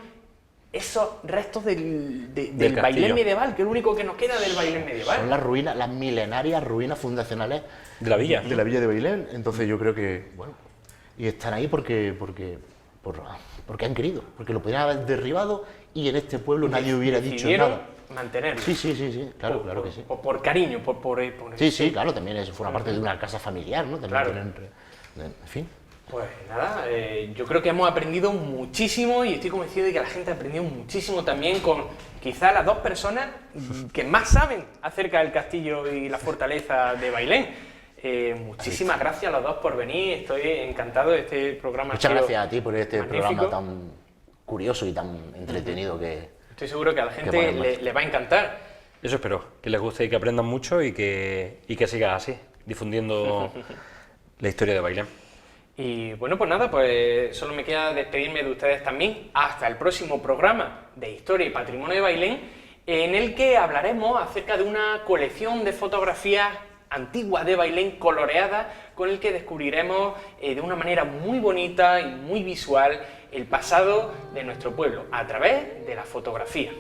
esos restos del castillo. Bailén medieval, que es lo único que nos queda del Bailén Son medieval. las ruinas, las milenarias ruinas fundacionales De la villa. de la villa de Bailén. Entonces yo creo que, bueno, y están ahí porque han querido, porque lo podrían haber derribado y en este pueblo nadie hubiera dicho Decidieron nada. mantenerlo. Sí, claro, claro que sí. Por cariño, por Sí, claro, también eso forma parte de una casa familiar, ¿no? También Claro. en fin. Pues nada, yo creo que hemos aprendido muchísimo y estoy convencido de que la gente ha aprendido muchísimo también con quizá las dos personas que más saben acerca del castillo y la fortaleza de Bailén. Muchísimas gracias a los dos por venir, estoy encantado de este programa. Muchas gracias a ti por este magnífico. programa tan curioso y tan entretenido que... Estoy seguro que a la gente bueno, le va a encantar. Eso espero, que les guste y que aprendan mucho y que sigas así, difundiendo la historia de Bailén. Y bueno, pues nada, pues solo me queda despedirme de ustedes también hasta el próximo programa de Historia y Patrimonio de Bailén, en el que hablaremos acerca de una colección de fotografías antiguas de Bailén coloreadas, con el que descubriremos de una manera muy bonita y muy visual el pasado de nuestro pueblo, a través de la fotografía.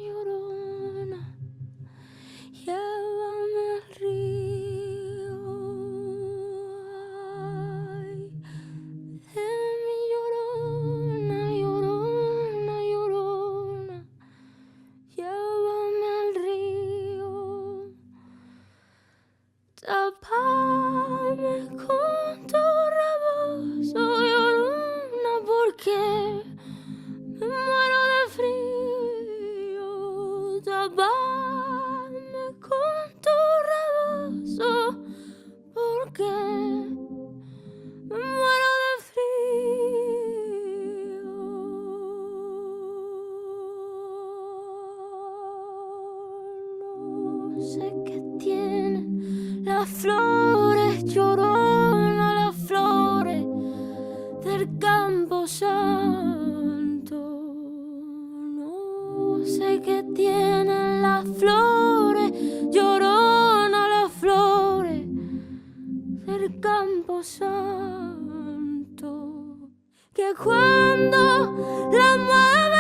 Llorona, llévame al río, ay, de mi llorona, llorona, llorona, llévame al río, tápame con tu rebozo, llorona, porque me muero de frío, tápame con tu rebozo, porque me muero de frío. No sé qué tienen las flores, llorona, las flores del campo santo. No sé qué tienen las flores, llorona, las flores del campo santo. Que cuando la mueve